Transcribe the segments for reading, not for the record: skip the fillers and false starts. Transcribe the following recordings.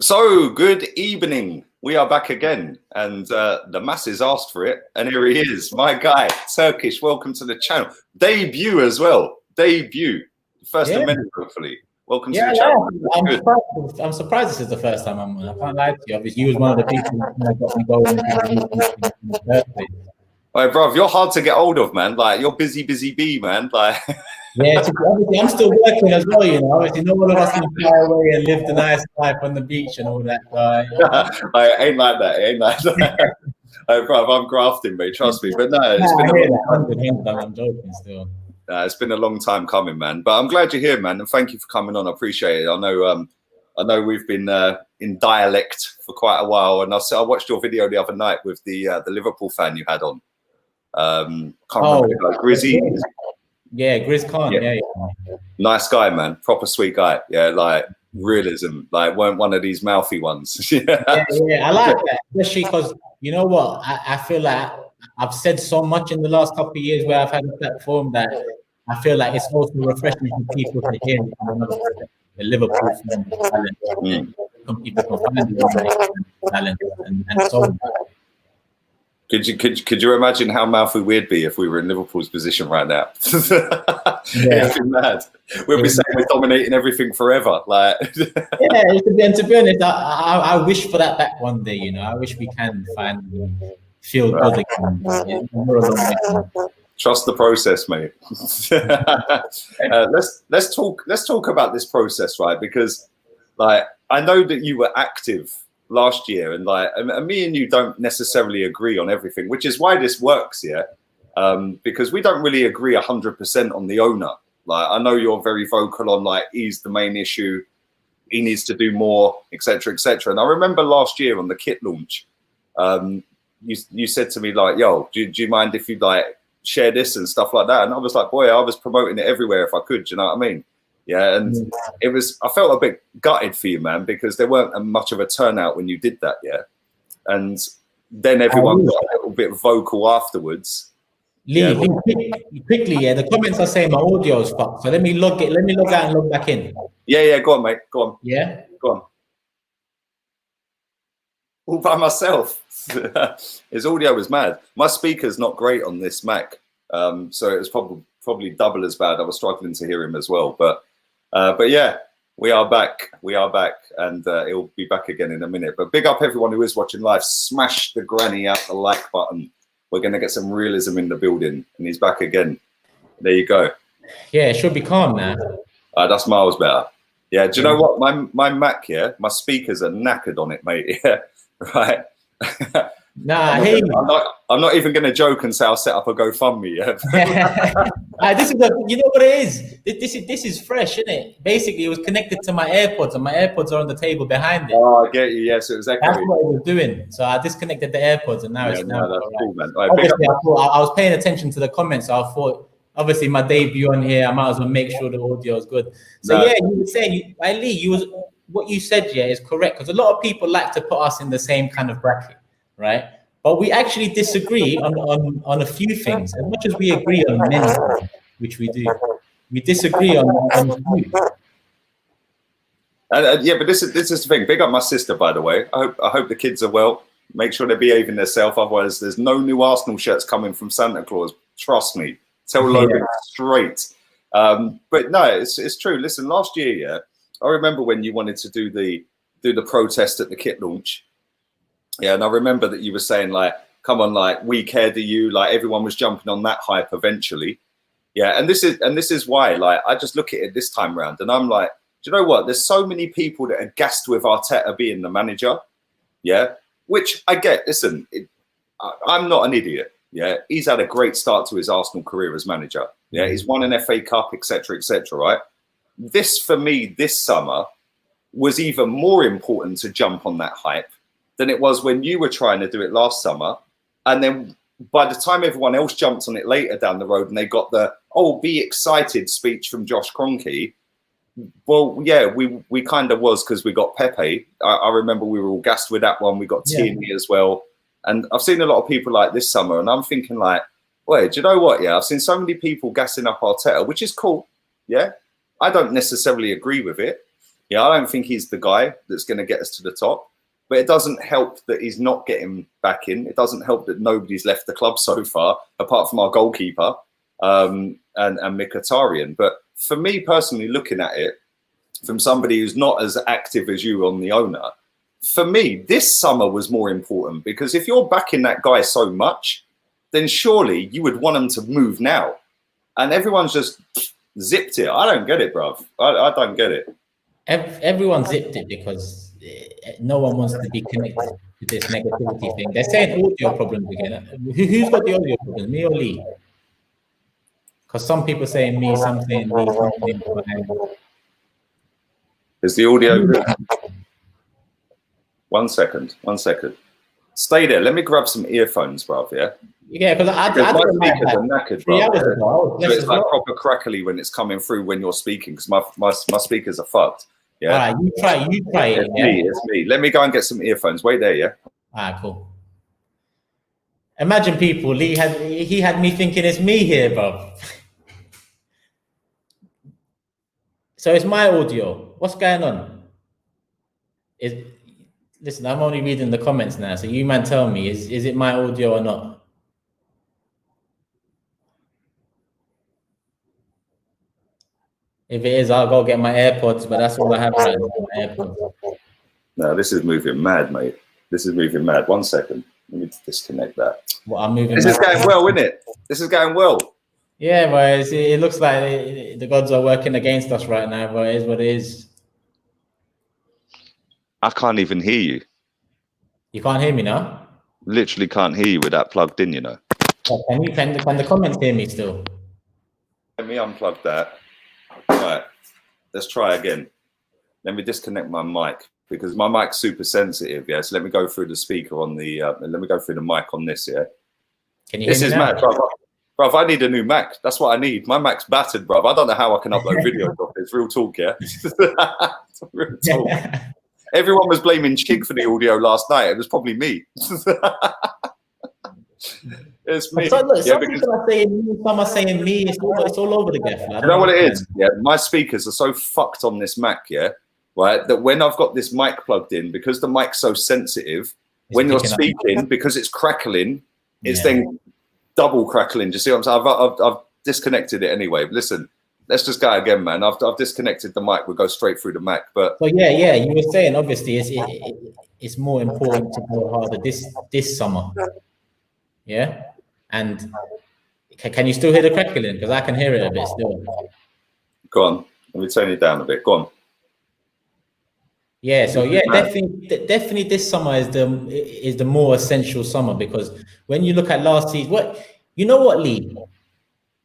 So, good evening. We are back again, and the masses asked for it, and here he is, my guy, Turkish. Welcome to the channel. Debut as well. Debut. First of many, hopefully. Welcome to the channel. I'm surprised this is the first time I'm on. I can't lie to you. Obviously, you was one of the people that got me going in the first place. All right, bro, you're hard to get hold of, man. Like, you're busy bee, man. Like, yeah, obviously, I'm still working as well, you know. Obviously, no one of us can fly away and live the nice life on the beach and all that. I ain't like that. It ain't like that. Hey, bro, I'm grafting, mate. Trust me. But no, it's been a long time. I'm joking still. It's been a long time coming, man. But I'm glad you're here, man, and thank you for coming on. I appreciate it. I know we've been in dialect for quite a while, and I watched your video the other night with the Liverpool fan you had on. Can't remember, Grizzy. Yeah, Grizz Khan. Yeah. Nice guy, man. Proper sweet guy. Yeah, like realism. Like weren't one of these mouthy ones. yeah, I like that, especially because you know what? I feel like I've said so much in the last couple of years where I've had a platform that I feel like it's also refreshing for people to hear the Liverpool fan talent. Some people can find the talent and so on. Could you imagine how mouthy we'd be if we were in Liverpool's position right now? It'd be mad. We'd be saying we're dominating everything forever. Like, and to be honest, I wish for that back one day. You know, I wish we can feel good again. Trust the process, mate. Let's talk about this process, right? Because, like, I know that you were active last year, and me and you don't necessarily agree on everything, which is why this works, because we don't really agree 100% on the owner. Like, I know you're very vocal on like he's the main issue, he needs to do more, etc., etc. And I remember last year on the kit launch, you said to me like, "Yo, do you mind if you like share this and stuff like that?" And I was like, "Boy, I was promoting it everywhere if I could." Do you know what I mean? Yeah, and I felt a bit gutted for you, man, because there weren't much of a turnout when you did that, and then everyone got a little bit vocal afterwards. Lee, quickly, the comments are saying my audio is fucked. So let me log out and log back in. Yeah, go on, mate. Go on. Yeah? Go on. All by myself. His audio was mad. My speaker's not great on this Mac, so it was probably double as bad. I was struggling to hear him as well, but yeah, we are back, and he'll be back again in a minute. But big up everyone who is watching live. Smash the granny out the like button. We're going to get some realism in the building, and he's back again. There you go. Yeah, it should be calm now. That's miles better. Yeah, do you know what? My Mac, my speakers are knackered on it, mate. Yeah, right. Nah, I'm not even going to joke and say I'll set up a GoFundMe. This is you know what it is. This is fresh, isn't it? Basically, it was connected to my AirPods, and my AirPods are on the table behind it. Oh, I get you. Yes, it was echoing. That's what it was doing. So I disconnected the AirPods, and now it's now. That's cool, man. Obviously, I was paying attention to the comments. So I thought, obviously, my debut on here, I might as well make sure the audio is good. So yeah, you were saying, Lee, what you said is correct, because a lot of people like to put us in the same kind of bracket, right? But we actually disagree on a few things. As much as we agree on many, which we do, we disagree on a few. Yeah, but this is the thing. Big up my sister, by the way. I hope the kids are well. Make sure they're behaving themselves. Otherwise, there's no new Arsenal shirts coming from Santa Claus. Trust me. Tell Logan straight. But no, it's true. Listen, last year, I remember when you wanted to do the protest at the kit launch. Yeah, and I remember that you were saying like, "Come on, like we care, do you?" Like everyone was jumping on that hype eventually. Yeah, and this is why like I just look at it this time round, and I'm like, do you know what? There's so many people that are gassed with Arteta being the manager. Yeah, which I get. Listen, I'm not an idiot. Yeah, he's had a great start to his Arsenal career as manager. Yeah, he's won an FA Cup, etc., etc. Right? This for me this summer was even more important to jump on that hype than it was when you were trying to do it last summer. And then by the time everyone else jumped on it later down the road and they got the, "Oh, be excited" speech from Josh Kroenke, well, yeah, we kind of was, because we got Pepe. I remember we were all gassed with that one. We got Tierney as well. And I've seen a lot of people like this summer, and I'm thinking like, wait, do you know what? Yeah, I've seen so many people gassing up Arteta, which is cool. Yeah, I don't necessarily agree with it. Yeah, I don't think he's the guy that's going to get us to the top. But it doesn't help that he's not getting back in. It doesn't help that nobody's left the club so far, apart from our goalkeeper and Mkhitaryan. But for me personally, looking at it from somebody who's not as active as you on the owner, for me, this summer was more important, because if you're backing that guy so much, then surely you would want him to move now. And everyone's just zipped it. I don't get it, bruv. I don't get it. Everyone zipped it because no one wants to be connected to this negativity thing. They're saying audio problems again. Who's got the audio problems, me or Lee? Because some people saying me, some saying Lee, some saying behind. Is the audio good? 1 second. Stay there. Let me grab some earphones, bruv, yeah? Yeah, because I my speakers are knackered, bruv. So it's like well. proper crackly when it's coming through when you're speaking, because my speakers are fucked. Yeah. All right, you try it. It's me. Let me go and get some earphones. Wait there, yeah? All right, cool. Imagine people, he had me thinking it's me here, bro. So it's my audio. What's going on? Listen, I'm only reading the comments now, so you man tell me, is it my audio or not? If it is, I'll go get my AirPods, but that's all I have right now, my AirPods. No, this is moving mad, mate. This is moving mad. 1 second. Let me disconnect that. Well, I'm moving. This is going well, isn't it? This is going well. Yeah, but it looks like the gods are working against us right now, but it is what it is. I can't even hear you. You can't hear me now? Literally can't hear you with that plugged in, you know. Can the comments hear me still? Let me unplug that. Right, let's try again. Let me disconnect my mic, because my mic's super sensitive. Yeah, so let me go through the speaker on the. Let me go through the mic on this. Yeah. Can you hear me now? This is mad, bruv. I need a new Mac. That's what I need. My Mac's battered, bruv. I don't know how I can upload videos off this. Real talk, yeah. Real talk. Everyone was blaming Chig for the audio last night. It was probably me. It's me. Some people are saying me, some are saying me. It's all over the gaff. You know what it is? Yeah, my speakers are so fucked on this Mac, yeah, right, that when I've got this mic plugged in, because the mic's so sensitive, when you're speaking, because it's crackling, it's then double crackling. Do you see what I'm saying? I've disconnected it anyway. Listen, let's just go again, man. I've disconnected the mic. We'll go straight through the Mac. But so yeah, you were saying obviously it's more important to go harder this summer. Yeah. And can you still hear the crackling? Because I can hear it a bit still. Go on. Let me turn it down a bit. Go on. Yeah. So yeah, definitely this summer is the more essential summer, because when you look at last season, you know what, Lee?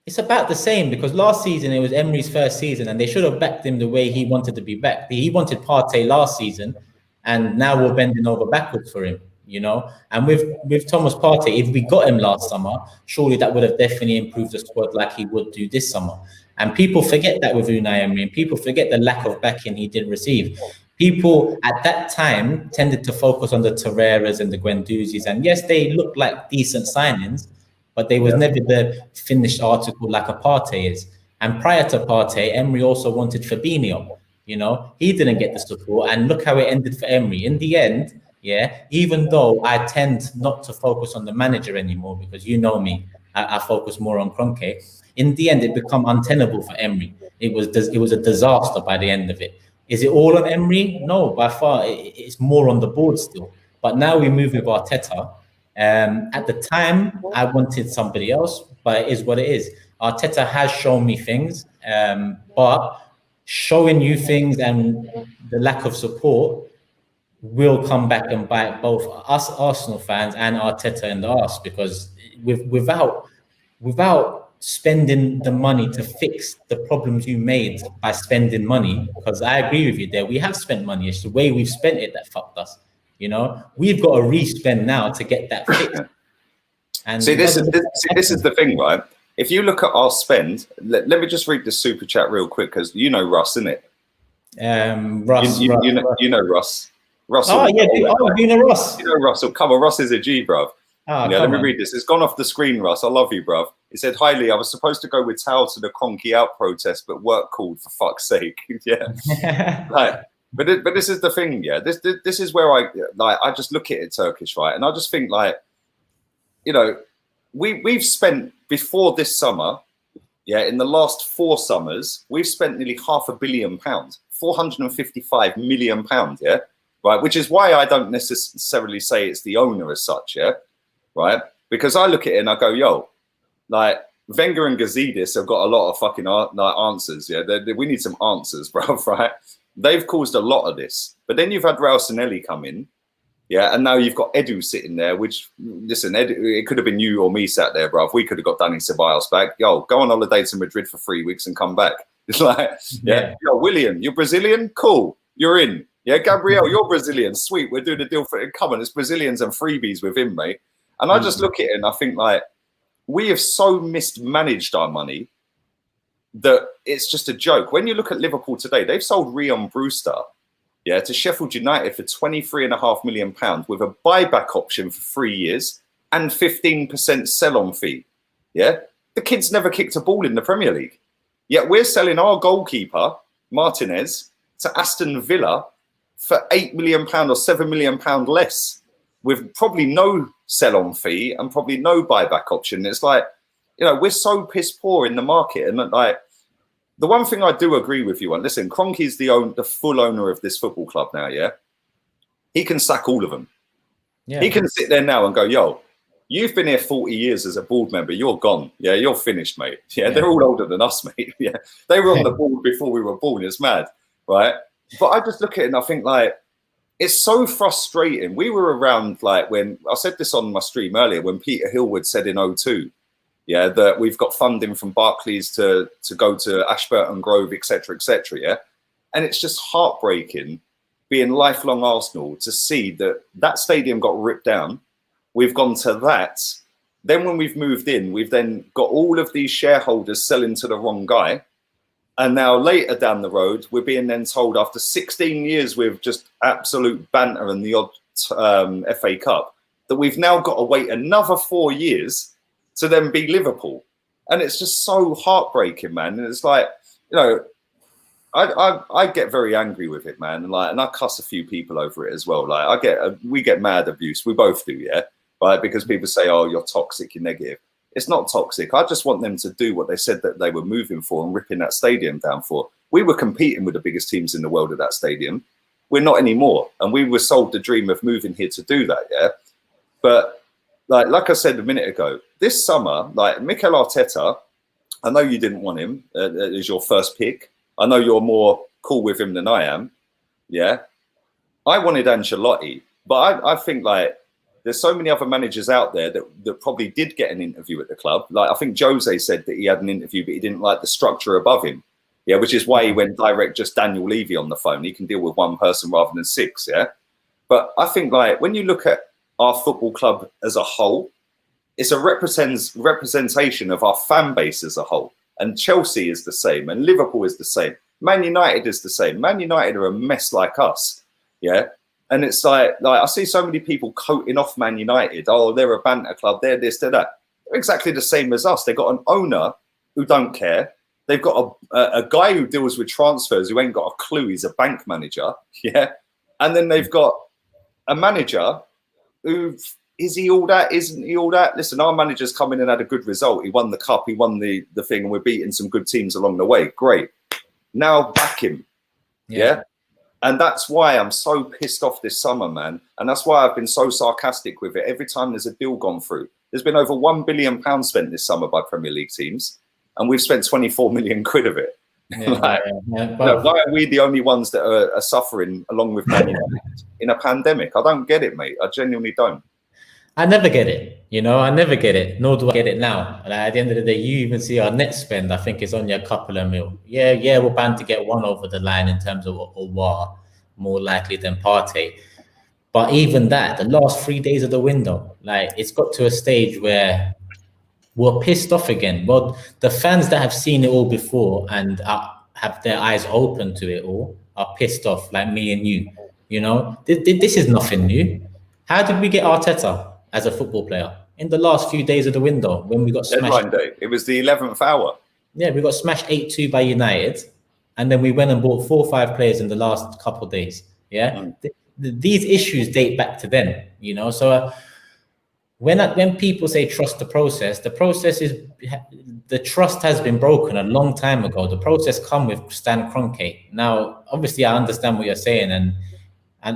It's about the same, because last season it was Emery's first season, and they should have backed him the way he wanted to be backed. He wanted Partey last season, and now we're bending over backwards for him. You know, and with Thomas Partey, if we got him last summer, surely that would have definitely improved the squad like he would do this summer. And people forget that with Unai Emery, and people forget the lack of backing he did receive. People at that time tended to focus on the Torreiras and the Guendouzi's, and yes, they looked like decent signings, but they was never the finished article like a Partey is. And prior to Partey, Emery also wanted Fabinho. You know, he didn't get the support, and look how it ended for Emery. In the end, yeah, even though I tend not to focus on the manager anymore, because you know me, I focus more on Kroenke. In the end, it became untenable for Emery. It was a disaster by the end of it. Is it all on Emery? No, by far, it's more on the board still. But now we move with Arteta. At the time, I wanted somebody else, but it is what it is. Arteta has shown me things, but showing you things and the lack of support will come back and bite both us Arsenal fans and Arteta in the arse, because without spending the money to fix the problems you made by spending money, because I agree with you there, we have spent money. It's the way we've spent it that fucked us. You know, we've got to re-spend now to get that fixed. And see, this is the thing, right? If you look at our spend, let me just read the super chat real quick, because you know Russ, innit? Russ. You know Russ. Russell. Oh, yeah. You know Russ. You know Russell. Come on, Russ is a G, bruv. Oh, yeah, let me read this. It's gone off the screen, Russ. I love you, bruv. It said, "Hi, Lee. I was supposed to go with Tao to the Kroenke out protest, but work called, for fuck's sake." Yeah. Right. But this is the thing, yeah. This is where I just look at it Turkish, right? And I just think like, you know, we've spent before this summer, yeah, in the last 4 summers, we've spent nearly £500 million, £455 million, yeah, right. Which is why I don't necessarily say it's the owner as such, yeah, right. Because I look at it and I go, yo, like Wenger and Gazidis have got a lot of fucking answers, yeah. We need some answers, bro, right? They've caused a lot of this, but then you've had Ralstonelli come in, yeah, and now you've got Edu sitting there. Which, listen, Edu, it could have been you or me sat there, bro. If we could have got Danny Ceballos back, yo, go on holiday to Madrid for 3 weeks and come back. It's like, yeah, yo, William, you're Brazilian, cool, you're in. Yeah, Gabriel, you're Brazilian, sweet. We're doing a deal for it. Come on, it's Brazilians and freebies with him, mate. And I just look at it and I think like we have so mismanaged our money that it's just a joke. When you look at Liverpool today, they've sold Rion Brewster, yeah, to Sheffield United for £23.5 million with a buyback option for 3 years and 15% sell-on fee. Yeah, the kid's never kicked a ball in the Premier League. Yet we're selling our goalkeeper Martinez to Aston Villa for £8 million or £7 million less, with probably no sell-on fee and probably no buyback option. It's like, you know, we're so piss poor in the market. And like, the one thing I do agree with you on, listen, Kroenke's the full owner of this football club now, yeah? He can sack all of them. Yeah. He can sit there now and go, yo, you've been here 40 years as a board member. You're gone. Yeah, you're finished, mate. Yeah, they're all older than us, mate. Yeah, they were on the board before we were born. It's mad, right? But I just look at it and I think, like, it's so frustrating. We were around, like, when I said this on my stream earlier, when Peter Hillwood said in '02, yeah, that we've got funding from Barclays to go to Ashburton Grove, etc., yeah. And it's just heartbreaking being lifelong Arsenal to see that stadium got ripped down. We've gone to that. Then when we've moved in, we've then got all of these shareholders selling to the wrong guy. And now later down the road, we're being then told after 16 years with just absolute banter and the odd FA Cup that we've now got to wait another 4 years to then be Liverpool. And it's just so heartbreaking, man. And it's like, you know, I get very angry with it, man. And I cuss a few people over it as well. Like we get mad abuse. We both do, yeah. Right? Because people say, oh, you're toxic, you're negative. It's not toxic. I just want them to do what they said that they were moving for and ripping that stadium down for. We were competing with the biggest teams in the world at that stadium. We're not anymore. And we were sold the dream of moving here to do that, yeah? But like I said a minute ago, this summer, like Mikel Arteta, I know you didn't want him as your first pick. I know you're more cool with him than I am, yeah? I wanted Ancelotti, but I think, like, there's so many other managers out there that probably did get an interview at the club. Like, I think Jose said that he had an interview, but he didn't like the structure above him. Yeah, which is why he went direct just Daniel Levy on the phone. He can deal with one person rather than 6, yeah? But I think, like, when you look at our football club as a whole, it's a representation of our fan base as a whole. And Chelsea is the same, and Liverpool is the same. Man United is the same. Man United are a mess like us, yeah? And it's like I see so many people coating off Man United. Oh, they're a banter club. They're this, they're that. They're exactly the same as us. They've got an owner who don't care. They've got a guy who deals with transfers who ain't got a clue. He's a bank manager, yeah. And then they've got a manager who, is he all that? Isn't he all that? Listen, our manager's come in and had a good result. He won the cup. He won the thing, and we're beating some good teams along the way. Great. Now back him, yeah. And that's why I'm so pissed off this summer, man. And that's why I've been so sarcastic with it. Every time there's a deal gone through, there's been over £1 billion spent this summer by Premier League teams, and we've spent 24 million quid of it. Why are we the only ones that are suffering along with Man United in a pandemic? I don't get it, mate. I genuinely don't. I never get it. You know, I never get it. Nor do I get it now. And at the end of the day, you even see our net spend, I think it's only a couple of mil. Yeah, we're bound to get one over the line in terms of Aouar, more likely than Partey. But even that, the last 3 days of the window, like, it's got to a stage where we're pissed off again. Well, the fans that have seen it all before and have their eyes open to it all are pissed off, like me and you. You know, this is nothing new. How did we get Arteta as a football player in the last few days of the window when we got smashed? Deadline day. It was the 11th hour. Yeah, we got smashed 8-2 by United, and then we went and bought 4 or 5 players in the last couple of days. Yeah, these issues date back to then, you know. So when people say trust the process is, the trust has been broken a long time ago. The process come with Stan Kroenke. Now, obviously, I understand what you're saying, and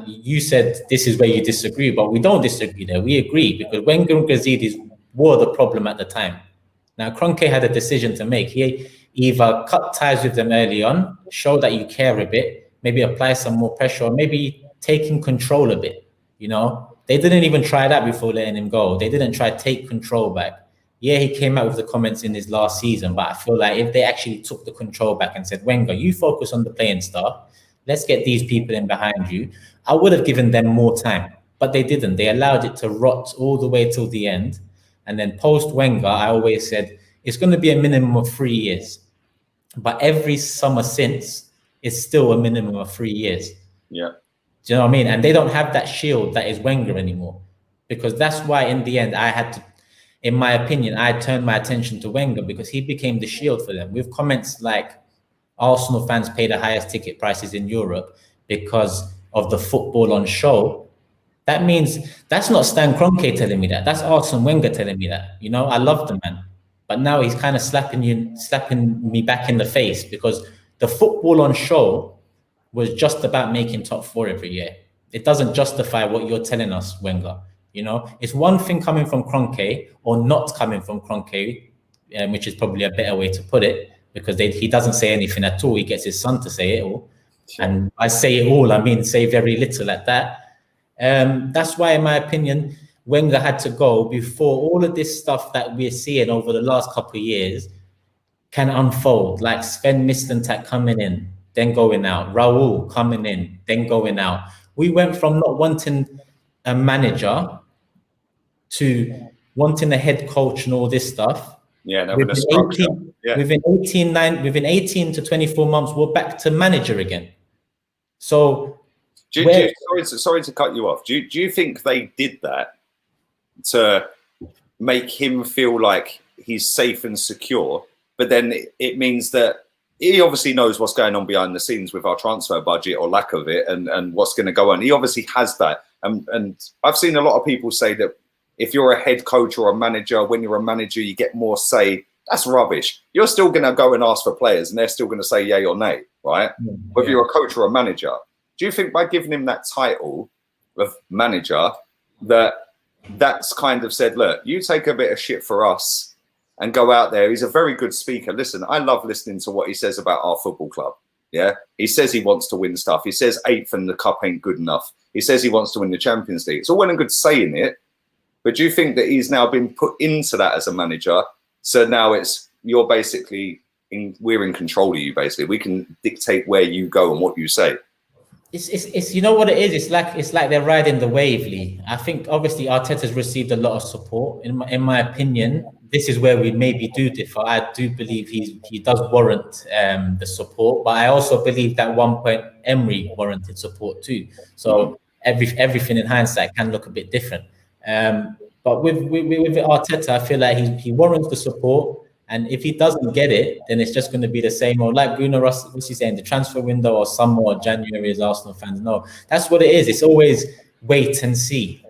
you said this is where you disagree, but we don't disagree there. We agree, because Wenger and Gazidis were the problem at the time. Now, Kroenke had a decision to make. He either cut ties with them early on, show that you care a bit, maybe apply some more pressure, or maybe taking control a bit, you know. They didn't even try that before letting him go. They didn't try to take control back. Yeah, he came out with the comments in his last season, but I feel like if they actually took the control back and said, Wenger, you focus on the playing staff, let's get these people in behind you, I would have given them more time. But they didn't. They allowed it to rot all the way till the end. And then post Wenger, I always said, it's going to be a minimum of 3 years. But every summer since, it's still a minimum of 3 years. Yeah. Do you know what I mean? And they don't have that shield that is Wenger anymore. Because that's why in the end I had to, in my opinion, I turned my attention to Wenger, because he became the shield for them. With comments like Arsenal fans pay the highest ticket prices in Europe because of the football on show. That means that's not Stan Kroenke telling me that. That's Arsene Wenger telling me that. You know, I love the man. But now he's kind of slapping me back in the face, because the football on show was just about making top 4 every year. It doesn't justify what you're telling us, Wenger. You know, it's one thing coming from Kroenke or not coming from Kroenke, which is probably a better way to put it, because he doesn't say anything at all. He gets his son to say it all. Sure. And I say it all, I mean, say very little at that. That's why, in my opinion, Wenger had to go before all of this stuff that we're seeing over the last couple of years can unfold, like Sven Mislintat coming in, then going out, Raul coming in, then going out. We went from not wanting a manager to wanting a head coach and all this stuff. Yeah, no, within 18, yeah. within 18 to 24 months, we're back to manager again. So, sorry to cut you off. Do you think they did that to make him feel like he's safe and secure? But then it means that he obviously knows what's going on behind the scenes with our transfer budget or lack of it, and what's going to go on. He obviously has that. And I've seen a lot of people say that if you're a head coach or a manager, when you're a manager, you get more say. That's rubbish. You're still going to go and ask for players, and they're still going to say yay or nay, right? Yeah. Whether you're a coach or a manager. Do you think by giving him that title of manager, that's kind of said, look, you take a bit of shit for us and go out there? He's a very good speaker. Listen, I love listening to what he says about our football club. Yeah, he says he wants to win stuff. He says 8th and the cup ain't good enough. He says he wants to win the Champions League. It's all well and good saying it, but do you think that he's now been put into that as a manager? So now you're basically we're in control of you. Basically, we can dictate where you go and what you say. It's you know what it is. It's like they're riding the wave, Lee. I think obviously Arteta's received a lot of support. In my opinion, this is where we maybe do differ. I do believe he does warrant the support, but I also believe that at one point Emery warranted support too. So everything in hindsight can look a bit different. But with Arteta, I feel like he warrants the support. And if he doesn't get it, then it's just going to be the same. Or like Bruno Rossi saying, the transfer window or summer or January, as Arsenal fans know. That's what it is. It's always wait and see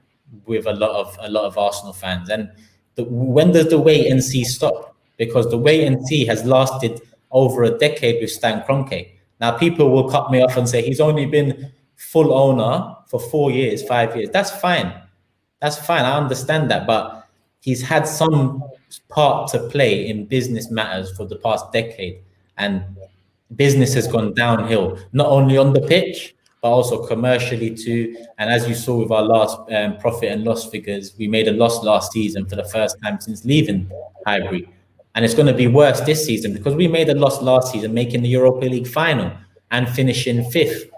with a lot of Arsenal fans. And when does the wait and see stop? Because the wait and see has lasted over a decade with Stan Kroenke. Now, people will cut me off and say he's only been full owner for 4 years, 5 years. That's fine. That's fine. I understand that. But he's had some part to play in business matters for the past decade, and business has gone downhill, not only on the pitch but also commercially too. And as you saw with our last profit and loss figures, we made a loss last season for the first time since leaving Highbury, and it's going to be worse this season because we made a loss last season making the Europa League final and finishing 5th.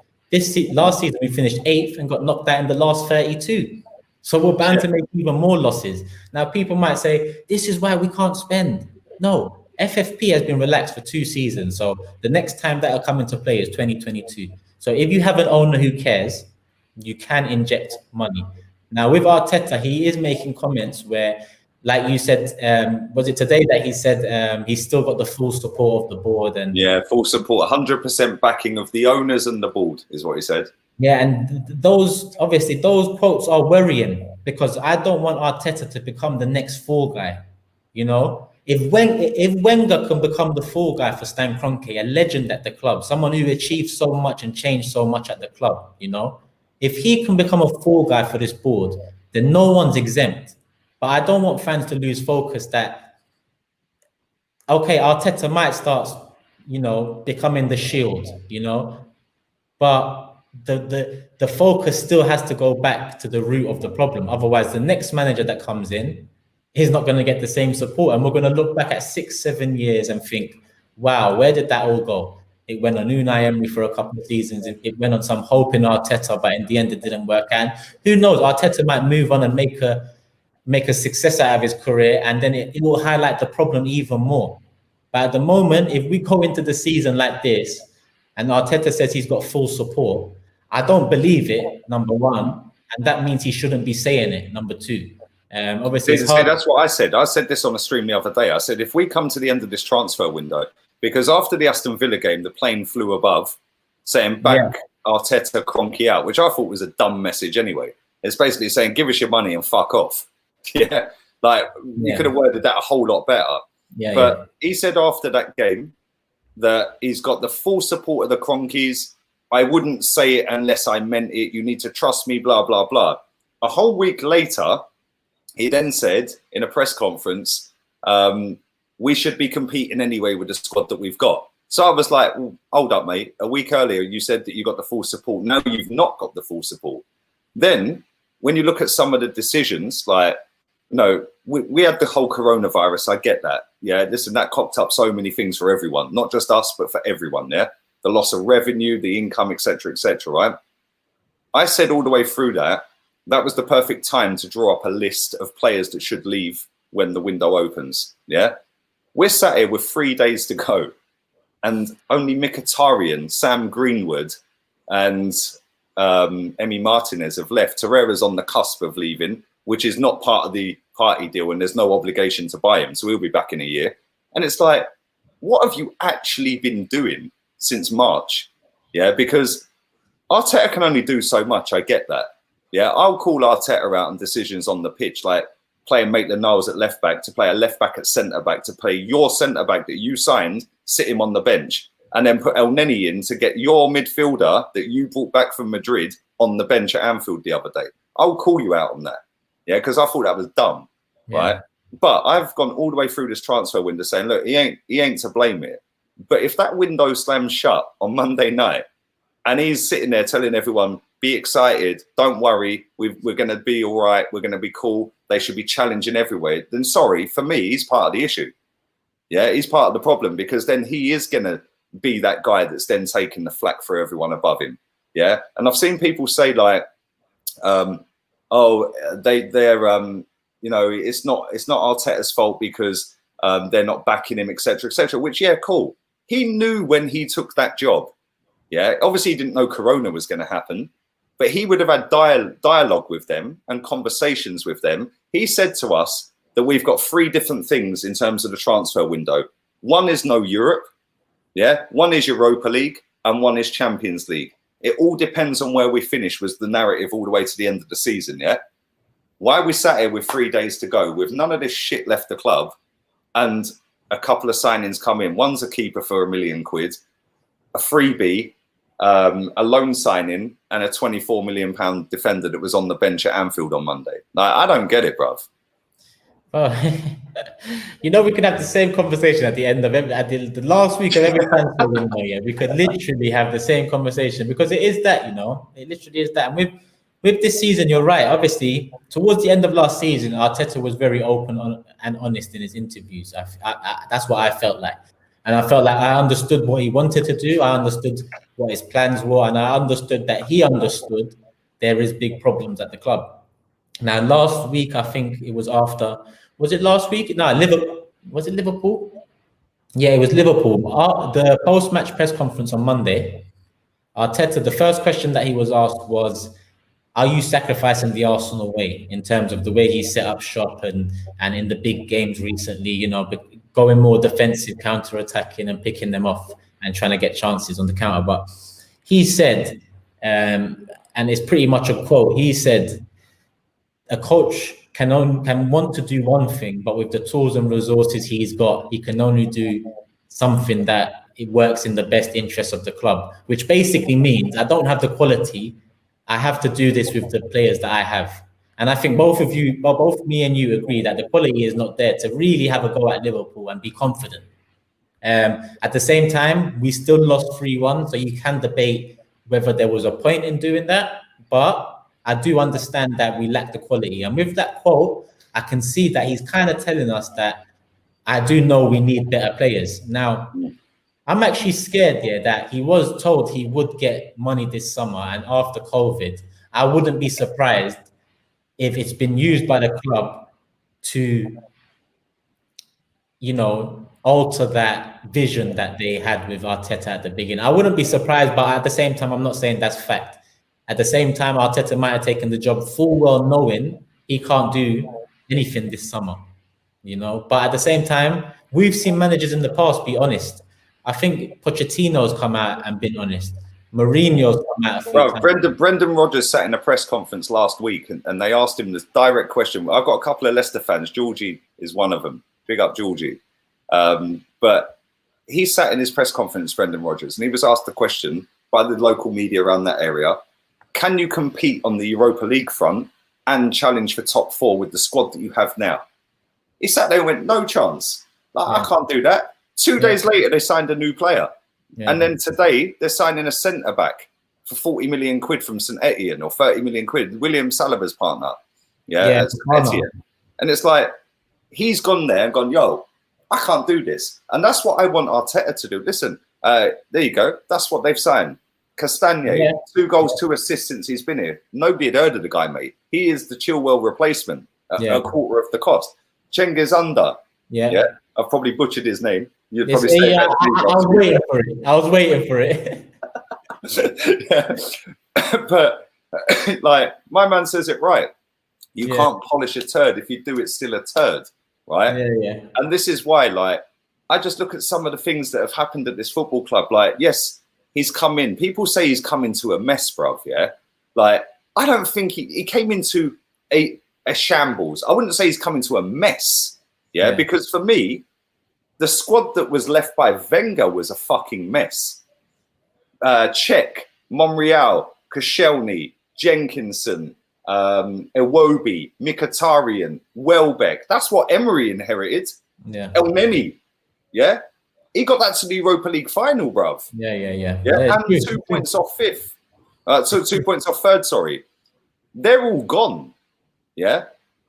Last season we finished 8th and got knocked out in the last 32. So we're bound to make even more losses. Now, people might say, this is why we can't spend. No, FFP has been relaxed for 2 seasons. So the next time that'll come into play is 2022. So if you have an owner who cares, you can inject money. Now, with Arteta, he is making comments where like you said, was it today that he said he's still got the full support of the board? And yeah, full support, 100% backing of the owners and the board is what he said. Yeah, and those quotes are worrying, because I don't want Arteta to become the next fall guy. You know, if Wenger can become the fall guy for Stan Kroenke, a legend at the club, someone who achieved so much and changed so much at the club, you know, if he can become a fall guy for this board, then no one's exempt. But I don't want fans to lose focus that, okay, Arteta might start, you know, becoming the shield, you know, but the focus still has to go back to the root of the problem. Otherwise, the next manager that comes in, he's not going to get the same support. And we're going to look back at 6-7 years and think, wow, where did that all go? It went on Unai Emery for a couple of seasons. It went on some hope in Arteta, but in the end, it didn't work. And who knows, Arteta might move on and make a success out of his career, and then it will highlight the problem even more. But at the moment, if we go into the season like this, and Arteta says he's got full support, I don't believe it, number one, and that means he shouldn't be saying it, number two. Obviously, it's hard. That's what I said. I said this on a stream the other day. I said, if we come to the end of this transfer window, because after the Aston Villa game, the plane flew above, saying back Arteta, Kroenke out, which I thought was a dumb message anyway. It's basically saying, give us your money and fuck off. Yeah, like you could have worded that a whole lot better. Yeah, but he said after that game that he's got the full support of the Kroenkes. I wouldn't say it unless I meant it. You need to trust me, blah, blah, blah. A whole week later, he then said in a press conference, we should be competing anyway with the squad that we've got. So I was like, well, hold up, mate. A week earlier, you said that you got the full support. No, you've not got the full support. Then when you look at some of the decisions, like, you know, we had the whole coronavirus. I get that. Yeah, listen, that cocked up so many things for everyone, not just us, but for everyone. Yeah, the loss of revenue, the income, etc., right? I said all the way through that was the perfect time to draw up a list of players that should leave when the window opens. Yeah, we're sat here with 3 days to go, and only Mkhitaryan, Sam Greenwood, and Emi Martinez have left. Torreira's on the cusp of leaving, which is not part of the party deal, and there's no obligation to buy him. So he'll be back in a year. And it's like, what have you actually been doing since March? Yeah, because Arteta can only do so much. I get that. Yeah, I'll call Arteta out on decisions on the pitch, like play and make the Niles at left back, to play a left back at centre back, to play your centre back that you signed, sit him on the bench, and then put El Neni in to get your midfielder that you brought back from Madrid on the bench at Anfield the other day. I'll call you out on that. Yeah, because I thought that was dumb, right? But I've gone all the way through this transfer window saying, look, he ain't to blame here. But if that window slams shut on Monday night and he's sitting there telling everyone, be excited, don't worry, we're going to be all right, we're going to be cool, they should be challenging everywhere, then sorry, for me, he's part of the issue. Yeah, he's part of the problem, because then he is going to be that guy that's then taking the flak for everyone above him. Yeah, and I've seen people say like, they're you know, it's not Arteta's fault because they're not backing him, etc., etc. Which, yeah, cool. He knew when he took that job. Yeah, obviously he didn't know Corona was going to happen, but he would have had dialogue with them and conversations with them. He said to us that we've got 3 different things in terms of the transfer window. One is no Europe. Yeah, one is Europa League, and one is Champions League. It all depends on where we finish, was the narrative all the way to the end of the season, yeah? Why we sat here with 3 days to go, with none of this shit left the club, and a couple of signings come in. One's a keeper for £1 million, a freebie, a loan signing, and a £24 million defender that was on the bench at Anfield on Monday. Like, I don't get it, bruv. Oh, you know, we could have the same conversation at the end of the last week of every transfer window. Yeah, we could literally have the same conversation, because it is that, you know, it literally is that. And with this season, you're right. Obviously, towards the end of last season, Arteta was very open and honest in his interviews. That's what I felt like, and I felt like I understood what he wanted to do. I understood what his plans were, and I understood that he understood there is big problems at the club. Now, last week, I think it was after. Was it last week? No, Liverpool. Was it Liverpool? Yeah, it was Liverpool. The post-match press conference on Monday, Arteta, the first question that he was asked was, are you sacrificing the Arsenal way in terms of the way he set up shop and in the big games recently, you know, going more defensive, counter-attacking and picking them off and trying to get chances on the counter? But he said, and it's pretty much a quote, he said, a coach can want to do one thing, but with the tools and resources he's got, he can only do something that it works in the best interest of the club, which basically means I don't have the quality. I have to do this with the players that I have. And I think both me and you agree that the quality is not there to really have a go at Liverpool and be confident. At the same time, we still lost 3-1, so you can debate whether there was a point in doing that, but I do understand that we lack the quality. And with that quote, I can see that he's kind of telling us that I do know we need better players. Now, I'm actually scared here that he was told he would get money this summer, and after COVID, I wouldn't be surprised if it's been used by the club to, you know, alter that vision that they had with Arteta at the beginning. I wouldn't be surprised, but at the same time, I'm not saying that's fact. At the same time, Arteta might have taken the job full well knowing he can't do anything this summer, you know. But at the same time, we've seen managers in the past be honest. I think Pochettino's come out and been honest. Mourinho's come out a few times. Brendan Rodgers sat in a press conference last week and they asked him this direct question. I've got a couple of Leicester fans. Georgie is one of them. Big up Georgie. But he sat in his press conference, Brendan Rodgers, and he was asked the question by the local media around that area: can you compete on the Europa League front and challenge for top 4 with the squad that you have now? He sat there and went, no chance. Like, I can't do that. 2 days later, they signed a new player. Yeah. And then today, they're signing a centre-back for 40 million quid from St Etienne, or 30 million quid. William Saliba's partner. Yeah, St Etienne. And it's like, he's gone there and gone, yo, I can't do this. And that's what I want Arteta to do. Listen, there you go. That's what they've signed. Castagna, 2 goals, 2 assists since he's been here. Nobody had heard of the guy, mate. He is the Chilwell replacement, a quarter of the cost. Cengiz Under. Yeah. I've probably butchered his name. You'd probably say I was waiting for it. I was waiting for it. But like, my man says it right. You can't polish a turd. If you do, it's still a turd, right? Yeah. And this is why, like, I just look at some of the things that have happened at this football club. Like, yes, he's come in. People say he's come into a mess, bruv, yeah? Like, I don't think he came into a shambles. I wouldn't say he's come into a mess, because for me, the squad that was left by Wenger was a fucking mess. Cech, Monreal, Koscielny, Jenkinson, Iwobi, Mkhitaryan, Welbeck. That's what Emery inherited. Yeah. El Neni, he got that to the Europa League final, bruv. Yeah. And 2 points off 5th. So 2 points off 3rd, sorry. They're all gone. Yeah.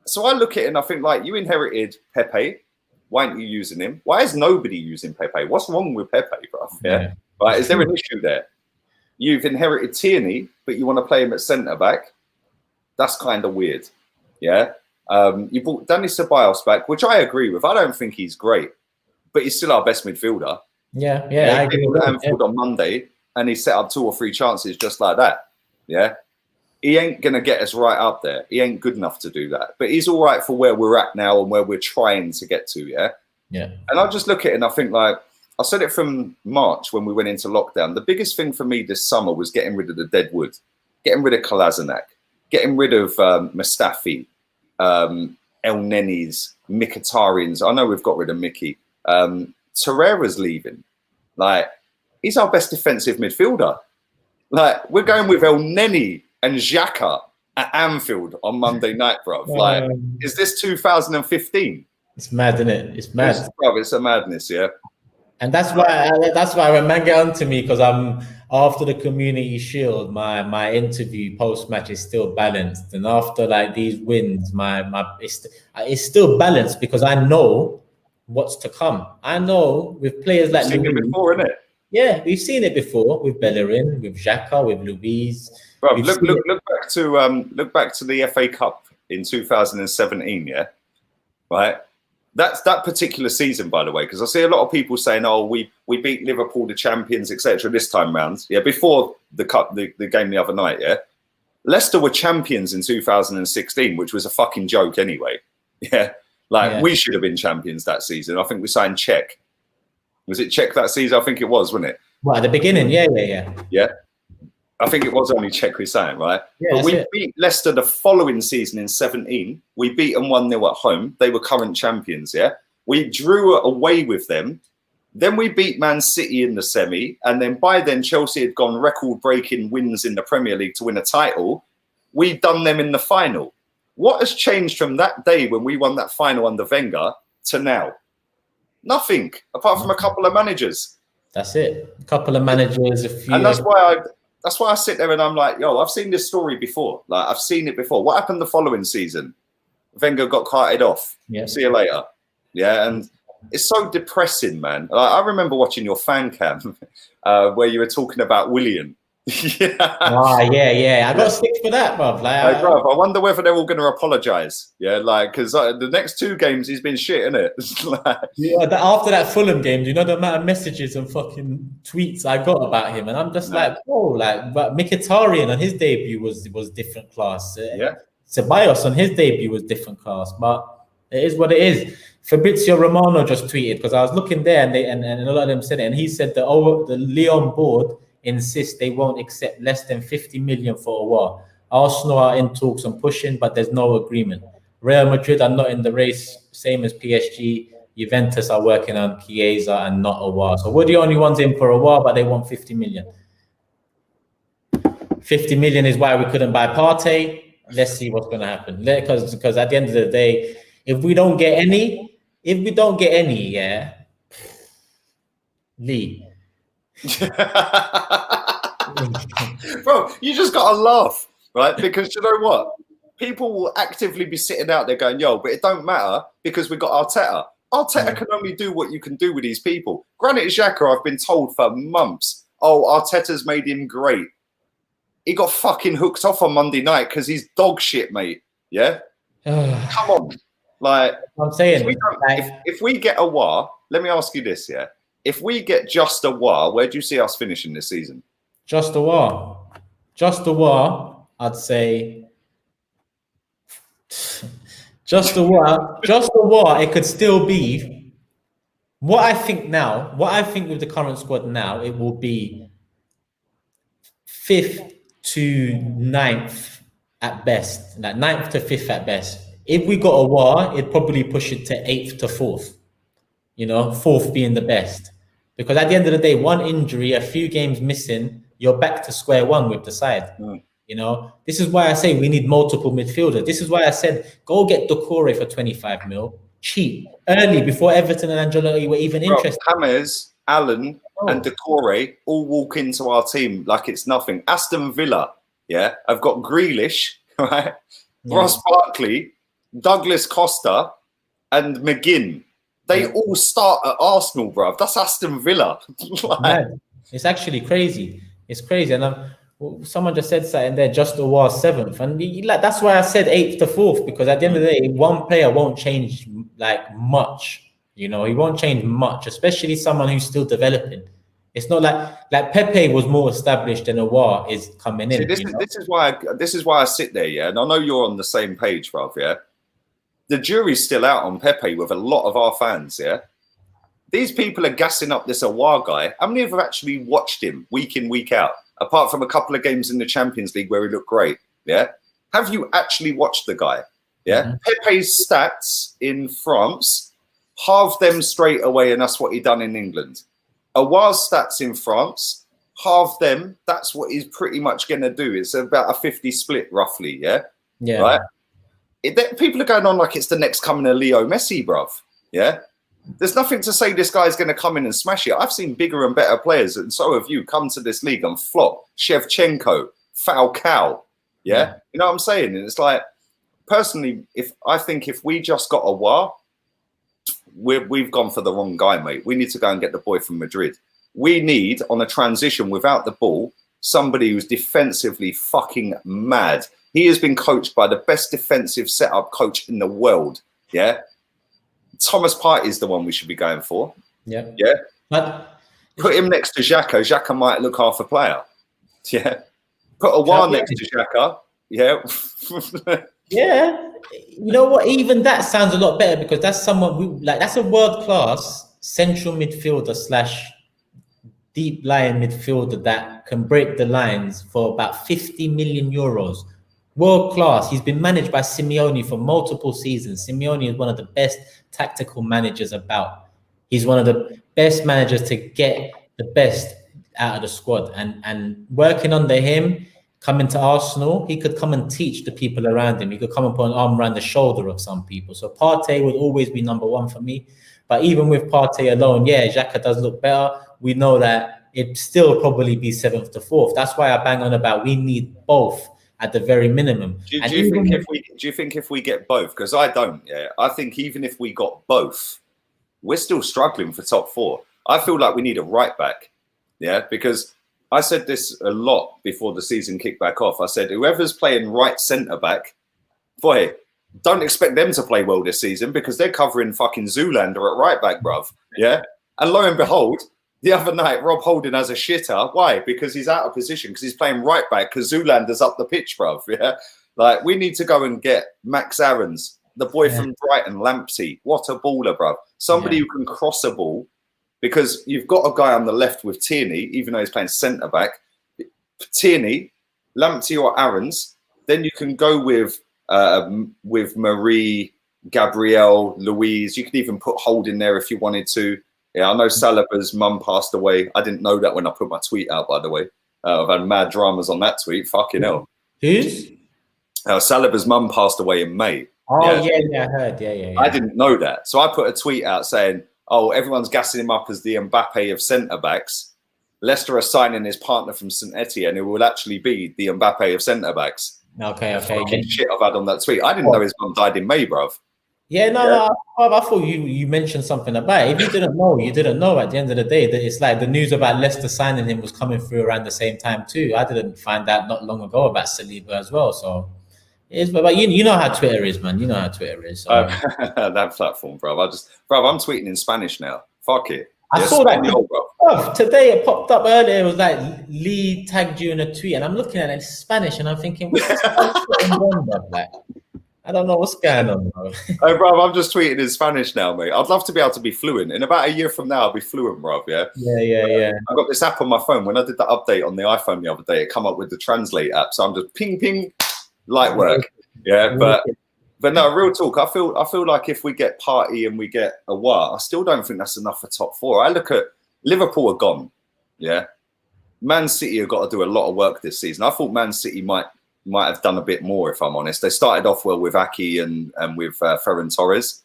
So I look at it and I think, like, you inherited Pepe. Why aren't you using him? Why is nobody using Pepe? What's wrong with Pepe, bruv? Yeah. Right. Is there an issue there? You've inherited Tierney, but you want to play him at centre-back. That's kind of weird. Yeah. You brought Danny Ceballos back, which I agree with. I don't think he's great, but he's still our best midfielder. Yeah. I agree with Anfield on Monday, and he set up 2 or 3 chances just like that. Yeah. He ain't going to get us right up there. He ain't good enough to do that. But he's all right for where we're at now and where we're trying to get to, Yeah. And I just look at it and I think, like, I said it from March when we went into lockdown. The biggest thing for me this summer was getting rid of the dead wood, getting rid of Kolasinac, getting rid of Mustafi, El Nenis, Mkhitaryan's. I know we've got rid of Mickey. Torreira's leaving. Like, he's our best defensive midfielder. Like, we're going with El Neni and Xhaka at Anfield on Monday night, bro. Like, is this 2015? It's mad, isn't it? It's mad. It's a madness, yeah. And that's why when man get onto me, because I'm after the Community Shield, my interview post match is still balanced, and after like these wins, it's still balanced because I know what's to come. I know with players like Louise, it before, isn't it? Yeah, we've seen it before with Bellerin, with Xhaka, with Louise. Bro, look back to the FA Cup in 2017, yeah, right. That's that particular season, by the way, because I see a lot of people saying, "Oh, we beat Liverpool, the champions, etc." This time round, yeah, before the cup, the game the other night, yeah. Leicester were champions in 2016, which was a fucking joke anyway. Yeah. Like, we should have been champions that season. I think we signed Czech. Was it Czech that season? I think it was, wasn't it? Well, at the beginning, yeah. Yeah. I think it was only Czech we signed, right? Yeah, but we beat Leicester the following season in 17. We beat them 1-0 at home. They were current champions, yeah? We drew away with them. Then we beat Man City in the semi. And then by then, Chelsea had gone record-breaking wins in the Premier League to win a title. We'd done them in the final. What has changed from that day when we won that final under Wenger to now? Nothing, apart from a couple of managers. That's it. A couple of managers, a few. And that's why I sit there and I'm like, yo, I've seen this story before. Like, I've seen it before. What happened the following season? Wenger got carted off. Yeah. See you later. Yeah, and it's so depressing, man. I remember watching your fan cam where you were talking about Willian. Yeah. I got stick for that, bruv. Like, bruv, I wonder whether they're all going to apologise. Yeah, like, because the next 2 games he's been shit, innit? Like, after that Fulham game, do you know the amount of messages and fucking tweets I got about him? And I'm just like, but Mkhitaryan on his debut was different class. Ceballos on his debut was different class, but it is what it is. Fabrizio Romano just tweeted, because I was looking there and a lot of them said it, and he said that the Lyon board insist they won't accept less than 50 million for Aouar. Arsenal are in talks and pushing, but there's no agreement. Real Madrid are not in the race, same as PSG. Juventus are working on Chiesa and not Aouar. So we're the only ones in for Aouar, but they want 50 million. 50 million is why we couldn't buy Partey. Let's see what's going to happen. Because at the end of the day, if we don't get any, yeah, Lee. Bro, you just gotta laugh, right? Because you know what? People will actively be sitting out there going, yo, but it don't matter because we got Arteta. Arteta can only do what you can do with these people. Granit Xhaka, I've been told for months, oh, Arteta's made him great. He got fucking hooked off on Monday night because he's dog shit, mate. Yeah? Come on. Like, I'm saying, if we get Aouar, let me ask you this, yeah? If we get just Aouar, where do you see us finishing this season? Just Aouar, I'd say. Just Aouar, it could still be. What I think with the current squad now, it will be 5th to 9th at best, like 9th to 5th at best. If we got Aouar, it'd probably push it to 8th to 4th. You know, 4th being the best. Because at the end of the day, one injury, a few games missing, you're back to square one with the side. You know, this is why I say we need multiple midfielders. This is why I said go get Doucouré for 25 mil, cheap, early, before Everton and Ancelotti were even interested. James, Allen, and Doucouré all walk into our team like it's nothing. Aston Villa, yeah, I've got Grealish, right? Yeah. Ross Barkley, Douglas Costa, and McGinn. They all start at Arsenal, bruv. That's Aston Villa. Like, it's actually crazy. It's crazy. And someone just said something there, just Aouar 7th. And that's why I said 8th to 4th, because at the end of the day, one player won't change like much. You know, he won't change much, especially someone who's still developing. It's not like Pepe was more established than Aouar is coming in. See, this is why I sit there, yeah. And I know you're on the same page, bruv, yeah. The jury's still out on Pepe with a lot of our fans, yeah? These people are gassing up this Aouar guy. How many have actually watched him week in, week out? Apart from a couple of games in the Champions League where he looked great, yeah? Have you actually watched the guy, yeah? Pepe's stats in France, halve them straight away, and that's what he done in England. Aouar's stats in France, halve them, that's what he's pretty much going to do. It's about a 50 split, roughly, yeah? Yeah. Right? People are going on like it's the next coming of Leo Messi, bruv. Yeah? There's nothing to say this guy's going to come in and smash it. I've seen bigger and better players, and so have you, come to this league and flop. Shevchenko, Falcao. Yeah? You know what I'm saying? And it's like, personally, if we just got Aouar, we've gone for the wrong guy, mate. We need to go and get the boy from Madrid. We need, on a transition without the ball, somebody who's defensively fucking mad. He has been coached by the best defensive setup coach in the world. Yeah. Thomas Partey is the one we should be going for. Yeah. Yeah. But put him next to Xhaka. Xhaka might look half a player. Yeah. Put Aouar next to Xhaka. Yeah. Yeah, you know what? Even that sounds a lot better because that's someone we like. That's a world class central midfielder slash deep lying midfielder that can break the lines for about 50 million euros. World class. He's been managed by Simeone for multiple seasons. Simeone is one of the best tactical managers about. He's one of the best managers to get the best out of the squad. And working under him, coming to Arsenal, he could come and teach the people around him. He could come and put an arm around the shoulder of some people. So Partey would always be number one for me. But even with Partey alone, yeah, Xhaka does look better. We know that it'd still probably be 7th to 4th. That's why I bang on about we need both at the very minimum. Do you think if we get both? Because I don't. Yeah, I think even if we got both, we're still struggling for top 4. I feel like we need a right back. Yeah, because I said this a lot before the season kicked back off. I said whoever's playing right centre back, boy, don't expect them to play well this season because they're covering fucking Zoolander at right back, bruv. Yeah, and lo and behold, the other night, Rob Holding has a shitter. Why? Because he's out of position, because he's playing right back, because Zoolander's up the pitch, bruv. Yeah? Like, we need to go and get Max Aarons, the boy from Brighton, Lamptey. What a baller, bruv. Somebody who can cross a ball, because you've got a guy on the left with Tierney, even though he's playing centre-back. Tierney, Lamptey or Aarons. Then you can go with Marie, Gabrielle, Louise. You could even put Holding there if you wanted to. Yeah, I know Saliba's mum passed away. I didn't know that when I put my tweet out, by the way. I've had mad dramas on that tweet. Fucking hell. Who's? Saliba's mum passed away in May. Oh, yeah, I heard. Yeah. I didn't know that. So I put a tweet out saying, oh, everyone's gassing him up as the Mbappe of centre-backs. Leicester are signing his partner from St Etienne, who will actually be the Mbappe of centre-backs. Okay. Shit I've had on that tweet. I didn't know his mum died in May, bruv. Yeah, no, I thought you mentioned something about it. If you didn't know, you didn't know. At the end of the day, that it's like the news about Leicester signing him was coming through around the same time too. I didn't find out not long ago about Saliba as well. So it's, but you know how Twitter is, man. You know how Twitter is. So. That platform, bro. I'm tweeting in Spanish now. Fuck it. I saw that today. It popped up earlier. It was like Lee tagged you in a tweet, and I'm looking at it in Spanish, and I'm thinking, what's this like? I don't know what's going on, bro. Oh, bro, I'm just tweeting in Spanish now, mate. I'd love to be able to be fluent. In about a year from now, I'll be fluent, bro. Yeah. Yeah. I've got this app on my phone. When I did the update on the iPhone the other day, it come up with the Translate app. So I'm just ping, light work. Yeah, but no, real talk. I feel like if we get Partey and we get Aouar, I still don't think that's enough for top 4. I look at Liverpool are gone. Yeah. Man City have got to do a lot of work this season. I thought Man City might have done a bit more, if I'm honest. They started off well with Aki and with Ferran Torres.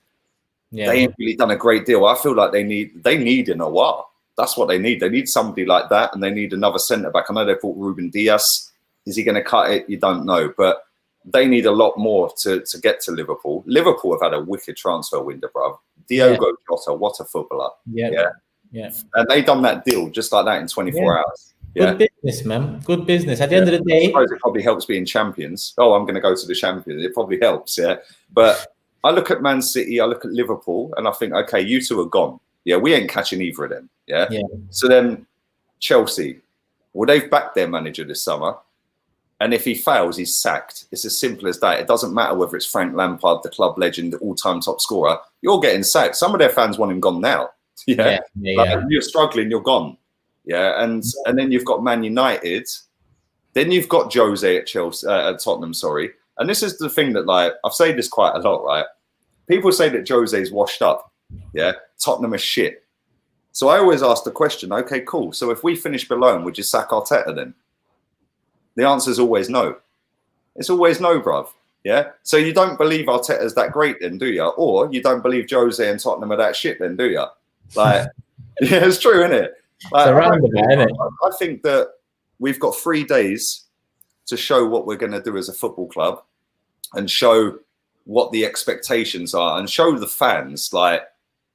Yeah. They ain't really done a great deal. I feel like they need an Aouar. That's what they need. They need somebody like that, and they need another centre-back. I know they bought Ruben Dias. Is he going to cut it? You don't know. But they need a lot more to get to Liverpool. Liverpool have had a wicked transfer window, bruv. Diogo Jota, what a footballer. Yeah. And they done that deal just like that in 24 hours. Yeah. Good business, man. Good business. At the end of the day, I suppose it probably helps being champions. Oh, I'm going to go to the champions. It probably helps, yeah. But I look at Man City, I look at Liverpool, and I think, okay, you two are gone. Yeah, we ain't catching either of them. Yeah. So then Chelsea, well, they've backed their manager this summer, and if he fails, he's sacked. It's as simple as that. It doesn't matter whether it's Frank Lampard, the club legend, the all-time top scorer. You're getting sacked. Some of their fans want him gone now. Like, you're struggling, you're gone. Yeah, and then you've got Man United, then you've got Jose at Tottenham, sorry. And this is the thing that, like, I've said this quite a lot, right? People say that Jose's washed up. Yeah, Tottenham is shit. So I always ask the question, okay, cool. So if we finish below him, would you sack Arteta then? The answer is always no. It's always no, bruv. Yeah. So you don't believe Arteta's that great then, do you? Or you don't believe Jose and Tottenham are that shit then, do you? Like, yeah, it's true, isn't it? Like, I think that we've got 3 days to show what we're going to do as a football club and show what the expectations are and show the fans, like,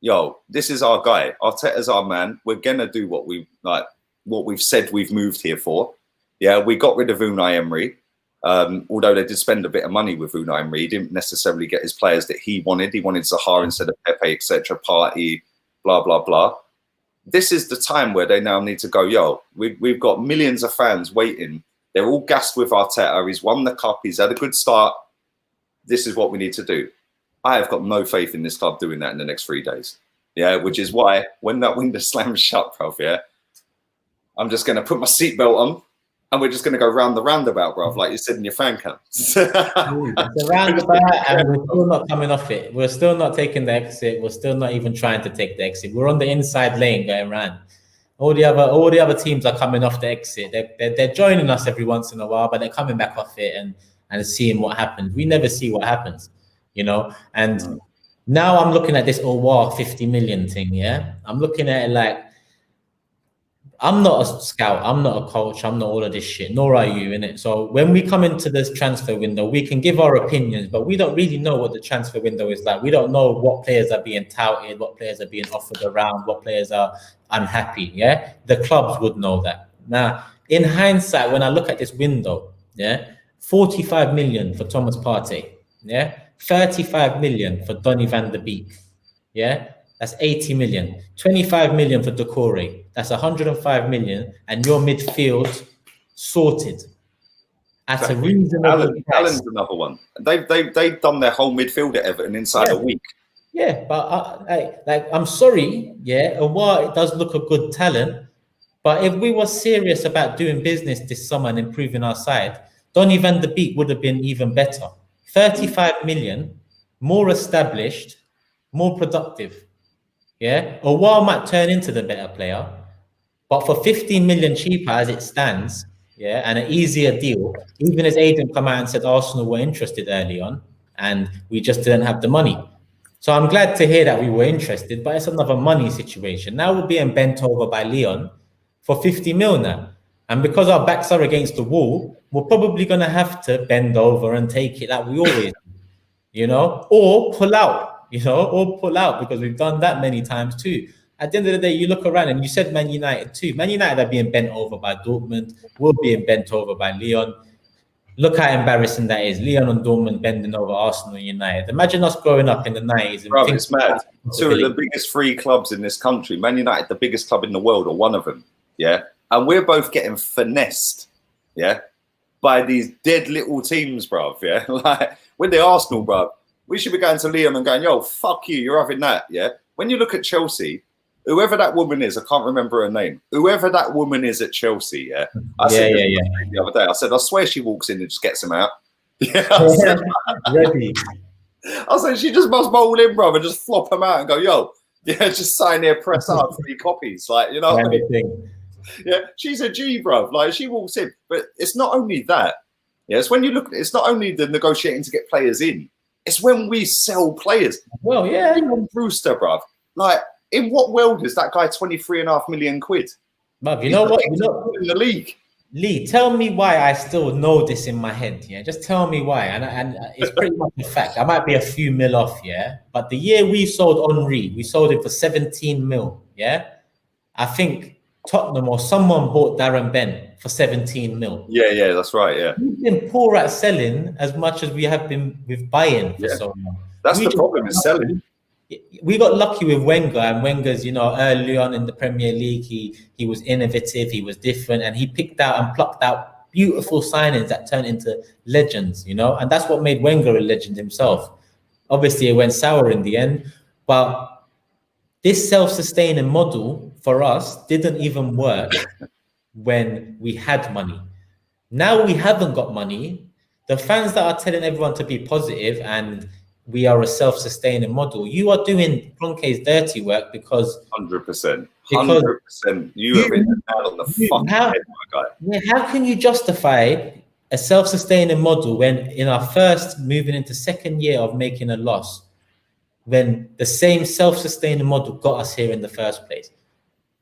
yo, this is our guy. Arteta's our man. We're going to do what we've said we've moved here for. Yeah, we got rid of Unai Emery. Although they did spend a bit of money with Unai Emery, he didn't necessarily get his players that he wanted. He wanted Zaha instead of Pepe, etc., Partey, blah, blah, blah. This is the time where they now need to go, yo, we've got millions of fans waiting They're all gassed with Arteta. He's won the cup. He's had a good start. This is what we need to do. I have got no faith in this club doing that in the next 3 days. Yeah, which is why when that window slams shut, bruv, yeah, I'm just going to put my seatbelt on and we're just going to go round the roundabout, bruv, like you said in your fan cam. It's a roundabout and we're still not coming off it. We're still not taking the exit. We're still not even trying to take the exit. We're on the inside lane going round. All the other teams are coming off the exit. They're joining us every once in a while, but they're coming back off it and seeing what happens. We never see what happens, you know. And now I'm looking at this 50 million thing. Yeah, I'm looking at it like I'm not a scout, I'm not a coach, I'm not all of this shit, nor are you, innit? So when we come into this transfer window, we can give our opinions, but we don't really know what the transfer window is like. We don't know what players are being touted, what players are being offered around, what players are unhappy, yeah? The clubs would know that. Now, in hindsight, when I look at this window, yeah, 45 million for Thomas Partey, yeah? 35 million for Donny van de Beek, yeah? That's 80 million. 25 million for Decore. That's 105 million. And your midfield sorted at a reasonable price. Allen's another one. They've done their whole midfield at Everton inside a week. Yeah, but I'm sorry, yeah, and while it does look a good talent, but if we were serious about doing business this summer and improving our side, Donny van de Beek would have been even better. 35 million, more established, more productive. Yeah, Owar might turn into the better player, but for 15 million cheaper as it stands, yeah, and an easier deal, even his agent come out and said Arsenal were interested early on, and we just didn't have the money. So I'm glad to hear that we were interested, but it's another money situation. Now we're being bent over by Leon for 50 mil now, and because our backs are against the wall, we're probably going to have to bend over and take it like we always do, you know, or pull out. You know, or pull out, because we've done that many times too. At the end of the day, you look around and you said Man United too. Man United are being bent over by Dortmund. We're being bent over by Lyon. Look how embarrassing that is. Lyon and Dortmund bending over Arsenal and United. Imagine us growing up in the 90s. Bro, it's mad. Two of the biggest three clubs in this country. Man United, the biggest club in the world, or one of them. Yeah. And we're both getting finessed. Yeah. By these dead little teams, bruv. Yeah. Like, with the Arsenal, bruv. We should be going to Liam and going, yo, fuck you, you're having that, yeah? When you look at Chelsea, whoever that woman is, I can't remember her name, whoever that woman is at Chelsea, yeah? I said the other day, I said, I swear she walks in and just gets them out. Yeah, ready. I said, she just must bowl in, bro, and just flop them out and go, yo, yeah, just sign here, press up, 3 copies, like, you know what I mean? Yeah, she's a G, bro, like, she walks in. But it's not only that, yeah, it's when you look, it's not only the negotiating to get players in, it's when we sell players. Well, yeah. Brewster, bruv. Like, in what world is that guy 23.5 million quid? Bruv, you know what? You know, in the league. Lee, tell me why I still know this in my head, yeah? Just tell me why. And it's pretty much a fact. I might be a few mil off, yeah? But the year we sold Henry, we sold him for 17 mil, yeah? I think Tottenham or someone bought Darren Ben for 17 mil. Yeah, that's right, yeah. We've been poor at selling as much as we have been with buying for so long. That's the problem, is selling. We got lucky with Wenger, and Wenger's, you know, early on in the Premier League, he was innovative, he was different, and he picked out and plucked out beautiful signings that turned into legends, you know, and that's what made Wenger a legend himself. Obviously, it went sour in the end, but this self-sustaining model for us didn't even work when we had money. Now we haven't got money. The fans that are telling everyone to be positive and we are a self-sustaining model, you are doing Kroenke's dirty work because 100%. 100%. You have been out on the fucking head, my guy. Yeah, how can you justify a self-sustaining model when in our first moving into second year of making a loss, when the same self-sustaining model got us here in the first place?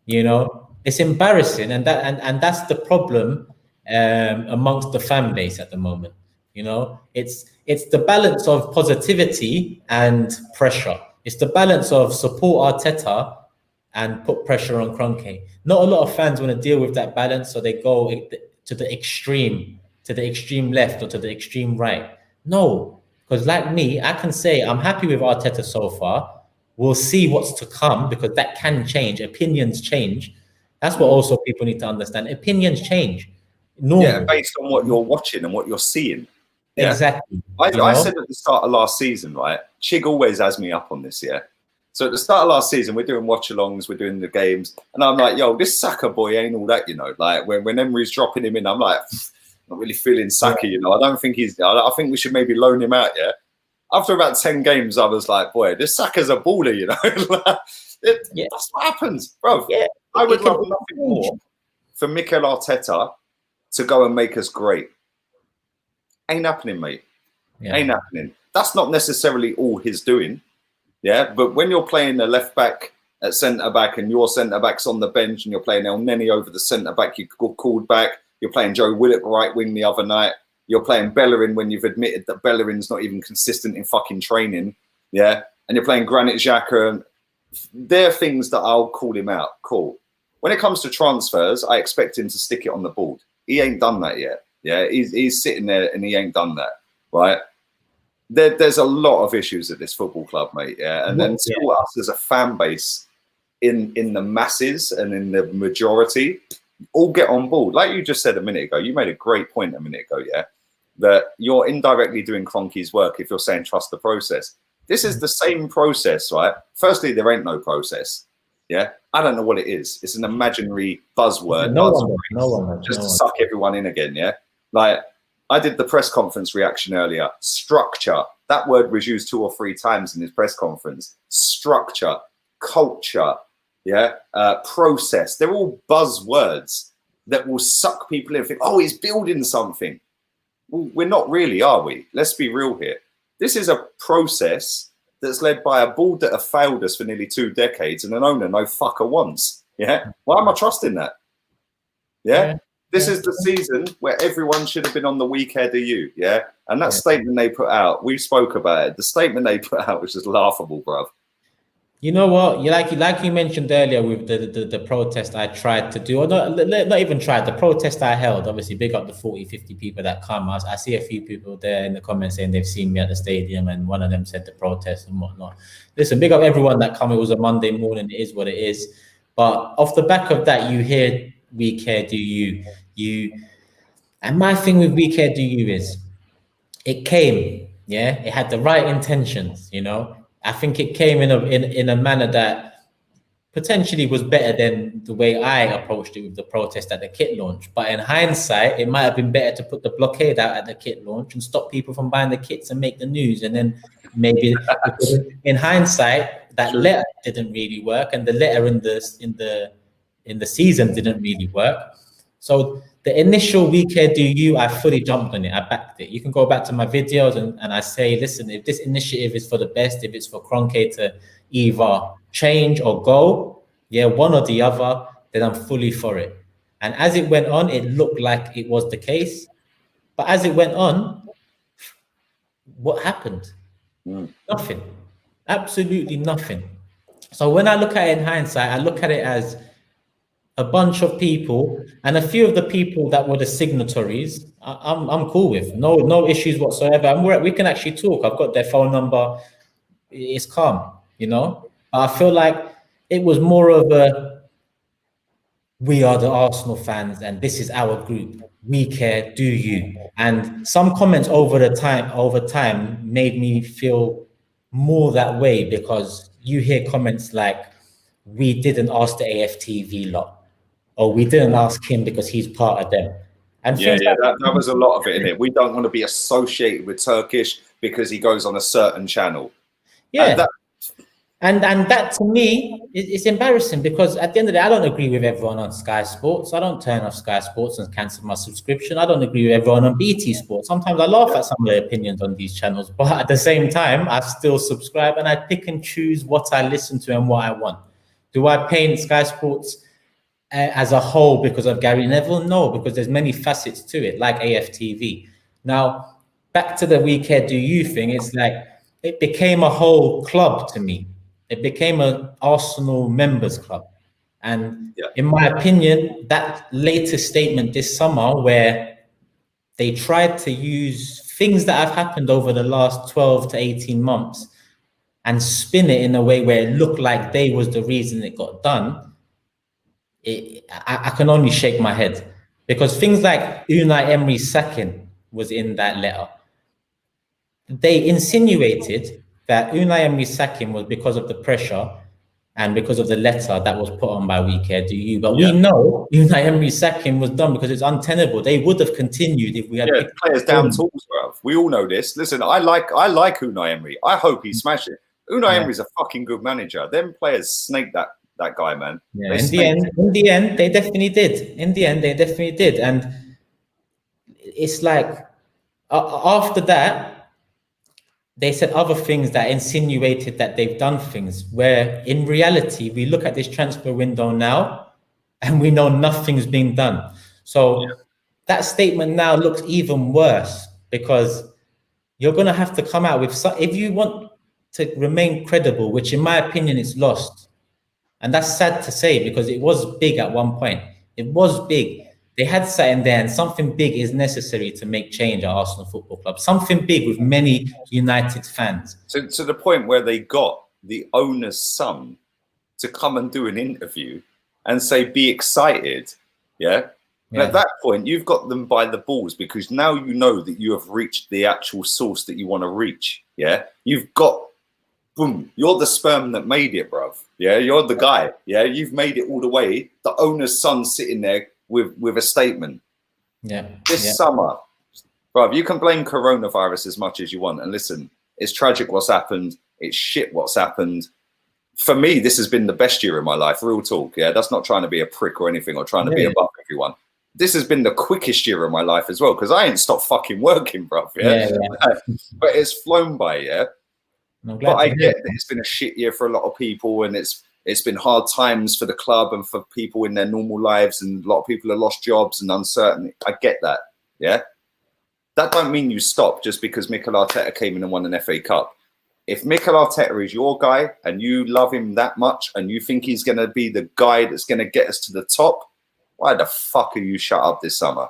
You know, it's embarrassing, and that's the problem amongst the fan base at the moment. You know, it's the balance of positivity and pressure. It's the balance of support Arteta and put pressure on Kroenke. Not a lot of fans want to deal with that balance, so they go to the extreme left or to the extreme right. No, because like me, I can say I'm happy with Arteta so far. We'll see what's to come, because that can change. Opinions change. That's what also people need to understand. Opinions change. normal. Yeah, based on what you're watching and what you're seeing. Yeah? Exactly. I said at the start of last season, right? Chig always has me up on this, yeah. So at the start of last season, we're doing watch-alongs, we're doing the games, and I'm like, yo, this Saka boy ain't all that, you know. Like when Emery's dropping him in, I'm like, not really feeling Saka, you know. I don't think I think we should maybe loan him out, yeah. After about 10 games, I was like, boy, this Saka's a baller, you know. That's what happens, bro. Yeah, I would love nothing more for Mikel Arteta to go and make us great. Ain't happening, mate. Yeah. Ain't happening. That's not necessarily all he's doing. Yeah, but when you're playing the left back at centre back and your centre back's on the bench and you're playing El Neni over the centre back, you got called back. You're playing Joe Willock right wing the other night. You're playing Bellerin when you've admitted that Bellerin's not even consistent in fucking training. Yeah, and you're playing Granit Xhaka. They're things that I'll call him out. Cool. When it comes to transfers, I expect him to stick it on the board. He ain't done that yet. Yeah, he's sitting there and he ain't done that. Right. There's a lot of issues at this football club, mate. Yeah, and then still us as a fan base in the masses and in the majority all get on board. Like you just said a minute ago, you made a great point a minute ago. Yeah, that you're indirectly doing Kroenke's work if you're saying trust the process. This is the same process, right? Firstly, there ain't no process. Yeah, I don't know what it is. It's an imaginary buzzword. No one, just to suck everyone in again. Yeah, like. I did the press conference reaction earlier. Structure. That word was used 2 or 3 times in his press conference. Structure, culture, yeah, process. They're all buzzwords that will suck people in and think, oh, he's building something. Well, we're not really, are we? Let's be real here. This is a process that's led by a board that have failed us for nearly 2 decades and an owner no fucker wants. Yeah. Why am I trusting that? Yeah. This is the season where everyone should have been on the weak head of you, yeah? And that statement they put out, we spoke about it. The statement they put out was just laughable, bruv. You know what? Like you mentioned earlier with the protest I tried to do, or not even tried, the protest I held, obviously big up the 40, 50 people that come. I see a few people there in the comments saying they've seen me at the stadium and one of them said the protest and whatnot. Listen, big up everyone that come. It was a Monday morning. It is what it is. But off the back of that, you hear we care, do you? And my thing with we care, do you is it came, yeah, it had the right intentions, you know. I think it came in a manner that potentially was better than the way I approached it with the protest at the kit launch. But in hindsight, it might have been better to put the blockade out at the kit launch and stop people from buying the kits and make the news. And then maybe in hindsight, that letter didn't really work, and the letter in the season didn't really work. So the initial we care, do you, I fully jumped on it. I backed it. You can go back to my videos and I say, listen, if this initiative is for the best, if it's for Kroenke to either change or go, yeah, one or the other, then I'm fully for it. And as it went on, it looked like it was the case. But as it went on, what happened? Nothing. Absolutely nothing. So when I look at it in hindsight, I look at it as a bunch of people, and a few of the people that were the signatories, I'm cool with. No issues whatsoever. And we can actually talk. I've got their phone number. It's calm, you know. I feel like it was more of a, we are the Arsenal fans, and this is our group. We care, do you? And some comments over time made me feel more that way, because you hear comments like, we didn't ask the AFTV lot, or we didn't ask him because he's part of them. And that was a lot of it in it. We don't want to be associated with Turkish because he goes on a certain channel. Yeah. And that to me is embarrassing, because at the end of the day, I don't agree with everyone on Sky Sports. I don't turn off Sky Sports and cancel my subscription. I don't agree with everyone on BT Sports. Sometimes I laugh at some of their opinions on these channels, but at the same time, I still subscribe and I pick and choose what I listen to and what I want. Do I paint Sky Sports as a whole because of Gary Neville? No, because there's many facets to it, like AFTV. Now, back to the we care, do you thing, it's like it became a whole club to me. It became an Arsenal members club. And in my opinion, that latest statement this summer where they tried to use things that have happened over the last 12 to 18 months and spin it in a way where it looked like they was the reason it got done, I can only shake my head. because things like Unai Emery sacking was in that letter. They insinuated that Unai Emery sacking was because of the pressure and because of the letter that was put on by We Care Do You. But we know Unai Emery sacking was done because it's untenable. They would have continued if we had picked players down tools, bruv. We all know this. Listen, I like Unai Emery. I hope he smashes it. Unai Emery's a fucking good manager. Them players snaked that guy, man. Yeah, in the end, they definitely did. In the end, they definitely did. And it's like after that, they said other things that insinuated that they've done things where in reality, we look at this transfer window now and we know nothing's been done. So that statement now looks even worse because you're going to have to come out with, if you want to remain credible, which in my opinion is lost. And that's sad to say because it was big at one point. It was big. They had sat in there, and something big is necessary to make change at Arsenal Football Club. Something big with many United fans. To the point where they got the owner's son to come and do an interview and say, be excited. And at that point, you've got them by the balls because now you know that you have reached the actual source that you want to reach. You've got, boom, you're the sperm that made it, bruv. You're the guy. You've made it all the way. The owner's son sitting there with a statement. This summer, bruv, you can blame coronavirus as much as you want. And listen, it's tragic what's happened. It's shit what's happened. For me, this has been the best year of my life, real talk. That's not trying to be a prick or anything or trying to be above everyone. This has been the quickest year of my life as well because I ain't stopped fucking working, bruv. But it's flown by, But I get that it's been a shit year for a lot of people and it's been hard times for the club and for people in their normal lives and a lot of people have lost jobs and uncertain. I get that, That don't mean you stop just because Mikel Arteta came in and won an FA Cup. If Mikel Arteta is your guy and you love him that much and you think he's going to be the guy that's going to get us to the top, why the fuck are you shut up this summer?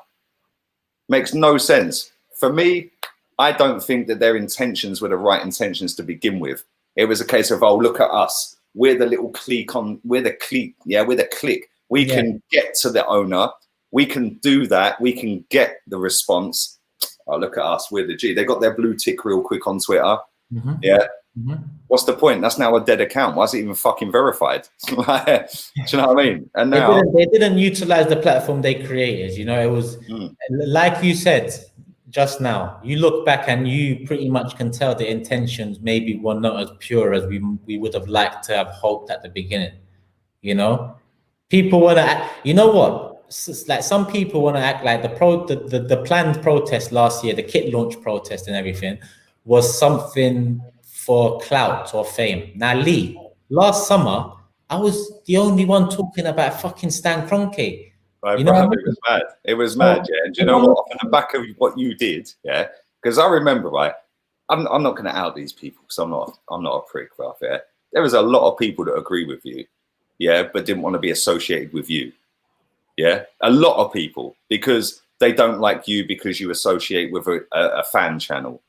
Makes no sense. For me, I don't think that their intentions were the right intentions to begin with. It was a case of, oh, look at us. We're the little clique we're the clique. We're the clique. We can get to the owner. We can do that. We can get the response. Oh, look at us. We're the G. They got their blue tick real quick on Twitter. What's the point? That's now a dead account. Why is it even fucking verified? Do you know what I mean? And now they didn't utilize the platform they created. It was like you said just now. You look back and you pretty much can tell the intentions maybe were not as pure as we would have liked to have hoped at the beginning. People want to act. You know what? Like some people want to act like the planned protest last year, the kit launch protest and everything, was something for clout or fame. Now, Lee, last summer, I was the only one talking about fucking Stan Kroenke. Right, it was mad. It was mad, And do you know what? Off the back of what you did, because I remember, right? I'm not going to out these people because I'm not a prick, bruv. There was a lot of people that agree with you, but didn't want to be associated with you. A lot of people because they don't like you because you associate with a fan channel,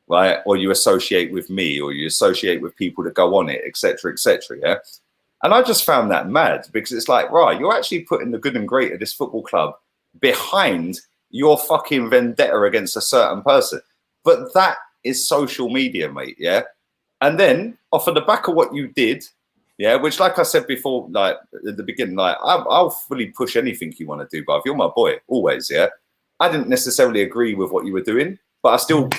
right? Or you associate with me, or you associate with people that go on it, etc., etc. And I just found that mad because it's like, right, you're actually putting the good and great of this football club behind your fucking vendetta against a certain person. But that is social media, mate. And then off of the back of what you did, which, like I said before, like at the beginning, like I'll fully push anything you want to do, but you're my boy, always. I didn't necessarily agree with what you were doing, but I still,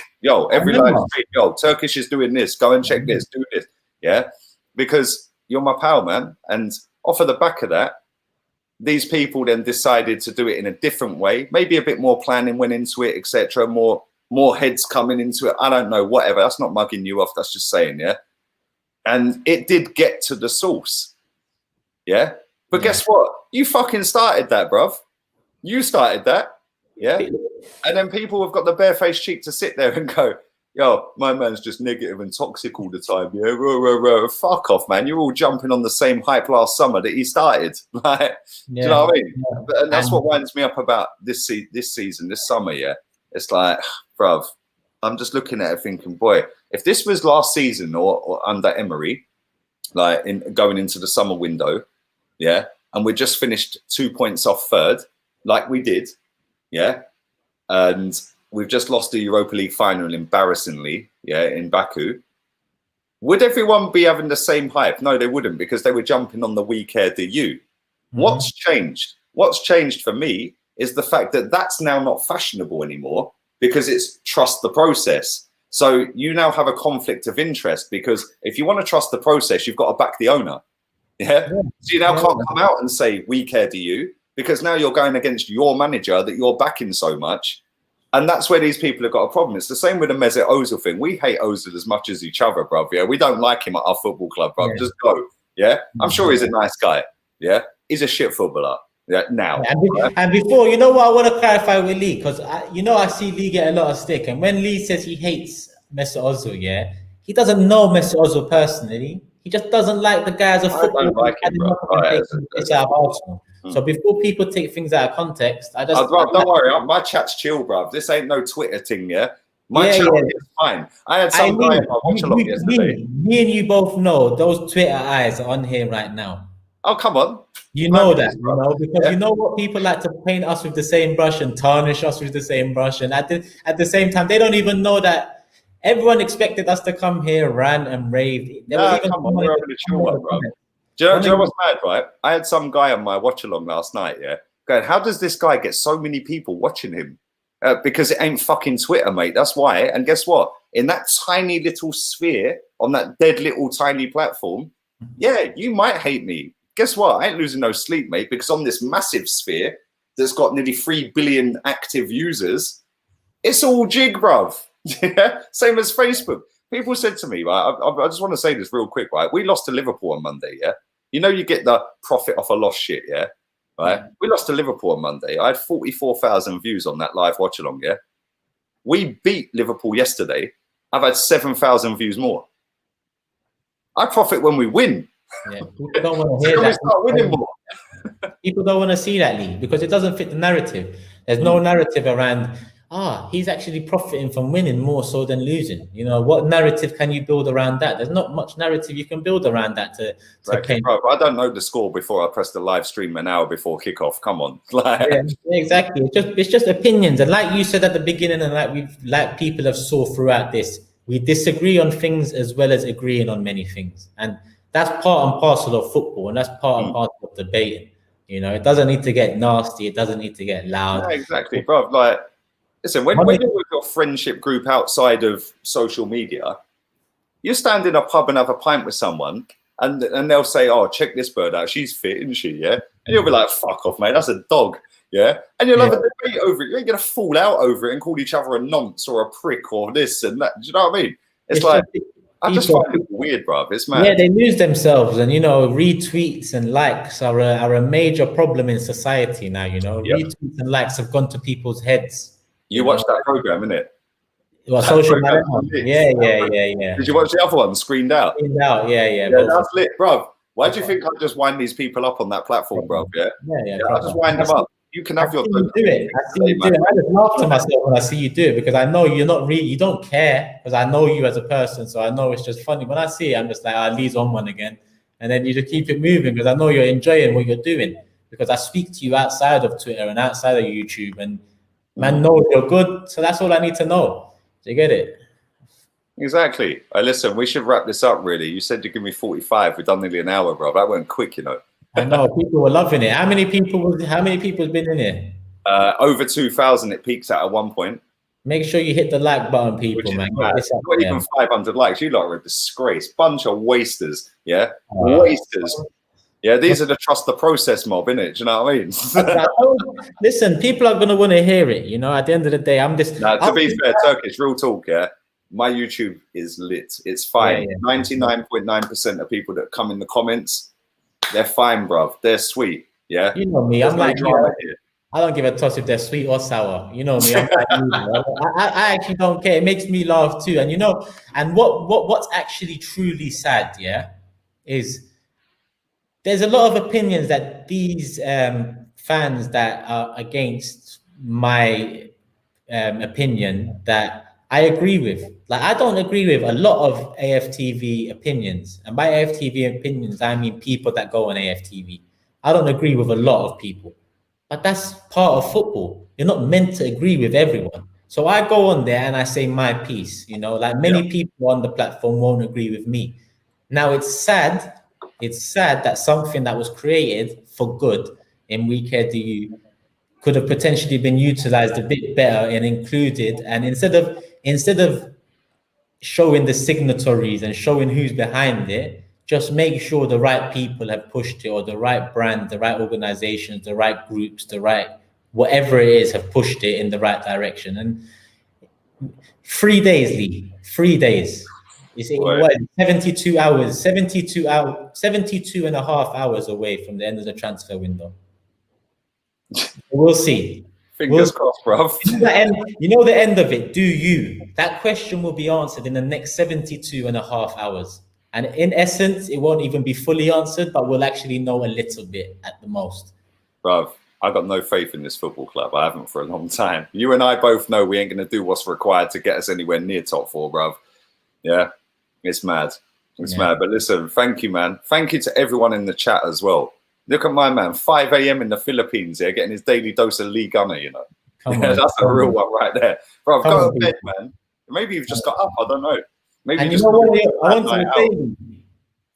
every live stream, Turkish is doing this, go and check this, do this. Because you're my pal, man. And off of the back of that, these people then decided to do it in a different way. Maybe a bit more planning went into it, etc. More heads coming into it. I don't know, whatever. That's not mugging you off. That's just saying, And it did get to the source. But guess what? You fucking started that, bruv. You started that. And then people have got the barefaced cheek to sit there and go, my man's just negative and toxic all the time. Fuck off, man. You're all jumping on the same hype last summer that he started. Do you know what I mean? And that's what winds me up about this season, this summer, It's like, bruv, I'm just looking at it thinking, boy, if this was last season or under Emery, like going into the summer window, and we just finished 2 points off third, like we did, yeah, and we've just lost the Europa League final embarrassingly, yeah, in Baku, would everyone be having the same hype? No, they wouldn't, because they were jumping on the "we care, do you." What's changed? What's changed for me is the fact that that's now not fashionable anymore, because it's trust the process. So you now have a conflict of interest, because if you want to trust the process, you've got to back the owner. Yeah. So you now can't come out and say "we care, do you," because now you're going against your manager that you're backing so much. And that's where these people have got a problem. It's the same with the Mesut Ozil thing. We hate Ozil as much as each other, bruv. Yeah, we don't like him at our football club, bruv. Just go. Yeah, I'm sure he's a nice guy. Yeah, he's a shit footballer. Yeah, now. And before, you know what I want to clarify with Lee, because I see Lee get a lot of stick. And when Lee says he hates Mesut Ozil, yeah, he doesn't know Mesut Ozil personally. He just doesn't like the guy as a footballer. I don't like him, bro. So before people take things out of context, don't worry, my chat's chill, bruv. This ain't no Twitter thing, yeah. My chat is fine. I had some guy in my watchalong yesterday. Me and you both know those Twitter eyes are on here right now. Oh, come on. You know that, because you know what, people like to paint us with the same brush and tarnish us with the same brush, and at the same time, they don't even know that everyone expected us to come here, rant and rave. We're having a chill one, bro. Do you know what's mad, right? I had some guy on my watch-along last night, yeah, going, how does this guy get so many people watching him? Because it ain't fucking Twitter, mate. That's why. And guess what? In that tiny little sphere, on that dead little tiny platform, yeah, you might hate me. Guess what? I ain't losing no sleep, mate, because on this massive sphere that's got nearly 3 billion active users, it's all jig, bruv. Yeah, same as Facebook. People said to me, right, I just want to say this real quick, right? We lost to Liverpool on Monday, yeah? You know, you get the profit off a loss shit, yeah? Right? We lost to Liverpool on Monday. I had 44,000 views on that live watch along, yeah? We beat Liverpool yesterday. I've had 7,000 views more. I profit when we win. Yeah, people don't want to hear that. Start winning more. People don't want to see that, Lee, because it doesn't fit the narrative. There's no narrative around, he's actually profiting from winning more so than losing. You know, what narrative can you build around that? There's not much narrative you can build around that to claim. Bro, I don't know the score before I press the live stream an hour before kickoff. Come on. Yeah, exactly. It's just opinions. And like you said at the beginning, and like people have saw throughout this, we disagree on things as well as agreeing on many things. And that's part and parcel of football, and that's part and parcel of debating. You know, it doesn't need to get nasty. It doesn't need to get loud. Yeah, exactly, bro. Like, listen, when you're with your friendship group outside of social media, you stand in a pub and have a pint with someone, and they'll say, "Oh, check this bird out. She's fit, isn't she?" Yeah, and you'll be like, "Fuck off, mate. That's a dog." Yeah, and you'll have a debate over it. You ain't gonna fall out over it and call each other a nonce or a prick or this and that. Do you know what I mean? It's like, I just find it weird, bro. It's mad. Yeah, they lose themselves, and you know, retweets and likes are a major problem in society now. You know, retweets and likes have gone to people's heads. You watched that program, innit? Well, social media. Yeah. Did you watch the other one, Screened Out? Screened Out, yeah. That's lit, bro. Why do you think I just wind these people up on that platform, bro? Yeah, I just wind them up. You can have your do it. I see you do it. I just laugh to myself when I see you do it, because I know you're not really, you don't care, because I know you as a person, so I know it's just funny. When I see it, I'm just like, Lee's on one again, and then you just keep it moving, because I know you're enjoying what you're doing, because I speak to you outside of Twitter and outside of YouTube, and man knows you're good, so that's all I need to know. Do you get it? Exactly. Listen, we should wrap this up, really. You said you give me 45. We've done nearly an hour, bro. That went quick, you know. I know, people were loving it. How many people's been in here? Over 2,000 it peaks at one point. Make sure you hit the like button, people, man. Not even 500 likes. You lot are a disgrace. Bunch of wasters. Yeah? Wasters. Yeah, these are the trust the process mob, innit? Do you know what I mean? Listen, people are going to want to hear it, you know? At the end of the day, I'm just... Now, to be fair, Turkish, real talk, yeah? My YouTube is lit. It's fine. 99.9% of people that come in the comments, they're fine, bruv. They're sweet. Yeah. You know me. I'm like, I don't give a toss if they're sweet or sour. You know me. I'm like, I actually don't care. It makes me laugh too. And you know, and what's actually truly sad, yeah, is there's a lot of opinions that these fans that are against my opinion that I agree with. Like, I don't agree with a lot of AFTV opinions. And by AFTV opinions, I mean people that go on AFTV. I don't agree with a lot of people. but that's part of football. You're not meant to agree with everyone. So I go on there and I say my piece, you know, like many people on the platform won't agree with me. Now it's sad that something that was created for good in We Care Do You could have potentially been utilized a bit better and included. And instead of showing the signatories and showing who's behind it, just make sure the right people have pushed it, or the right brand, the right organizations, the right groups, the right whatever it is have pushed it in the right direction. And 3 days, Lee, 3 days. You see, what, 72 hours, 72 and a half hours away from the end of the transfer window. We'll see. Fingers crossed, bruv. You know the end of it, do you? That question will be answered in the next 72 and a half hours. And in essence, it won't even be fully answered, but we'll actually know a little bit at the most. Bruv, I got no faith in this football club. I haven't for a long time. You and I both know we ain't going to do what's required to get us anywhere near top 4, bruv. Yeah, it's mad. It's mad. But listen, thank you, man. Thank you to everyone in the chat as well. Look at my man, 5 a.m. in the Philippines here, getting his daily dose of League Gunner, you know. That's a real one right there. Bro, go to bed, man. Maybe you've just got up. I don't know. Maybe and you know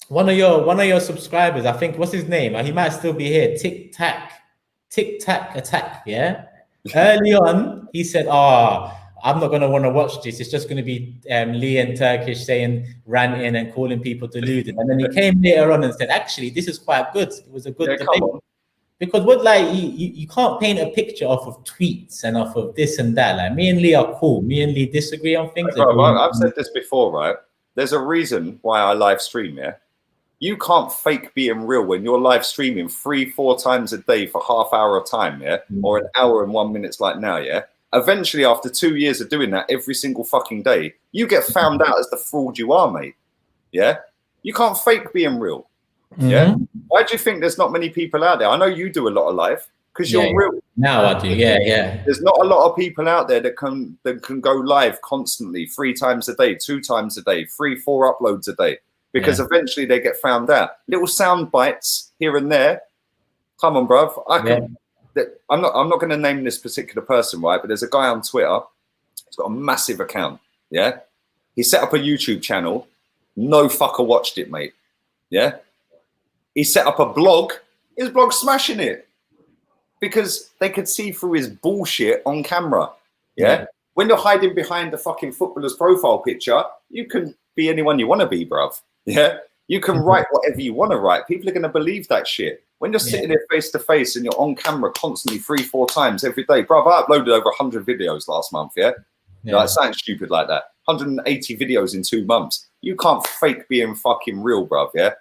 one of your subscribers, I think, what's his name? He might still be here. Tic Tac Attack. Yeah. Early on, he said, I'm not going to want to watch this. It's just going to be Lee and Turkish ranting and calling people deluded. And then he came later on and said, actually, this is quite good. It was a good debate. Because you can't paint a picture off of tweets and off of this and that. Like, me and Lee are cool. Me and Lee disagree on things. I've said this before, right? There's a reason why I live stream, yeah? You can't fake being real when you're live streaming 3-4 times a day for half hour of time, yeah? Or an hour and 1 minute like now, yeah? Eventually, after 2 years of doing that every single fucking day, you get found out as the fraud you are, mate. Yeah? You can't fake being real. Yeah? Why do you think there's not many people out there? I know you do a lot of live because you're real. Now I do, yeah. There's not a lot of people out there that can go live constantly 3 times a day, 2 times a day, 3-4 uploads a day, because eventually they get found out. Little sound bites here and there. Come on, bruv. I'm not going to name this particular person, right? But there's a guy on Twitter. He's got a massive account. Yeah, he set up a YouTube channel. No fucker watched it, mate. Yeah, he set up a blog. His blog's smashing it because they could see through his bullshit on camera. Yeah, when you're hiding behind the fucking footballer's profile picture, you can be anyone you want to be, bruv. Yeah, you can write whatever you want to write. People are going to believe that shit. When you're sitting there face to face and you're on camera constantly 3-4 times every day, bro, I uploaded over 100 videos last month, Like something stupid like that. 180 videos in 2 months. You can't fake being fucking real, bruv, yeah?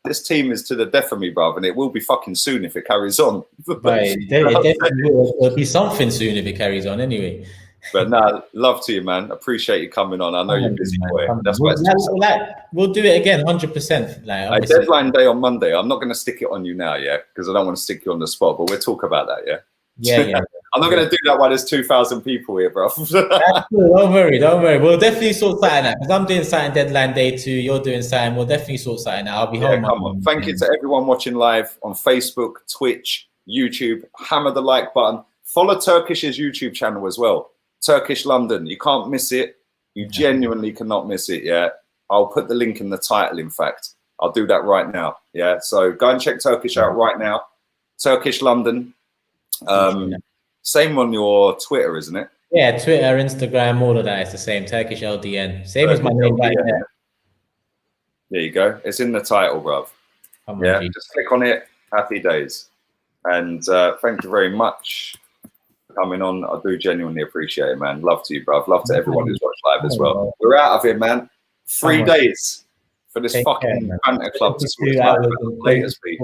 This team is to the death of me, bruv, and it will be fucking soon if it carries on. Right, it definitely will be something soon if it carries on anyway. But no, love to you, man. Appreciate you coming on. I know you're busy, boy. That's why we'll do it again, 100%. Like, a deadline day on Monday. I'm not going to stick it on you now, yeah, because I don't want to stick you on the spot. But we'll talk about that, yeah. Yeah. I'm not going to do that while there's 2,000 people here, bro. That's cool. Don't worry. We'll definitely sort something out because I'm doing something deadline day too. You're doing something. We'll definitely sort something out. I'll be home. Come on. Thank you to everyone watching live on Facebook, Twitch, YouTube. Hammer the like button. Follow Turkish's YouTube channel as well. Turkish London. You can't miss it. You genuinely cannot miss it. Yeah. I'll put the link in the title. In fact, I'll do that right now. Yeah. So go and check Turkish out right now. Turkish London. Same on your Twitter, isn't it? Yeah, Twitter, Instagram, all of that. It's the same. Turkish LDN. Same as my name right there. There you go. It's in the title, bruv. Just click on it. Happy days. And thank you very much for coming on. I do genuinely appreciate it, man. Love to you, bruv. Love to everyone who's watched live as well. We're out of here, man. 3 days for this fucking banter club to switch live. Latest, please.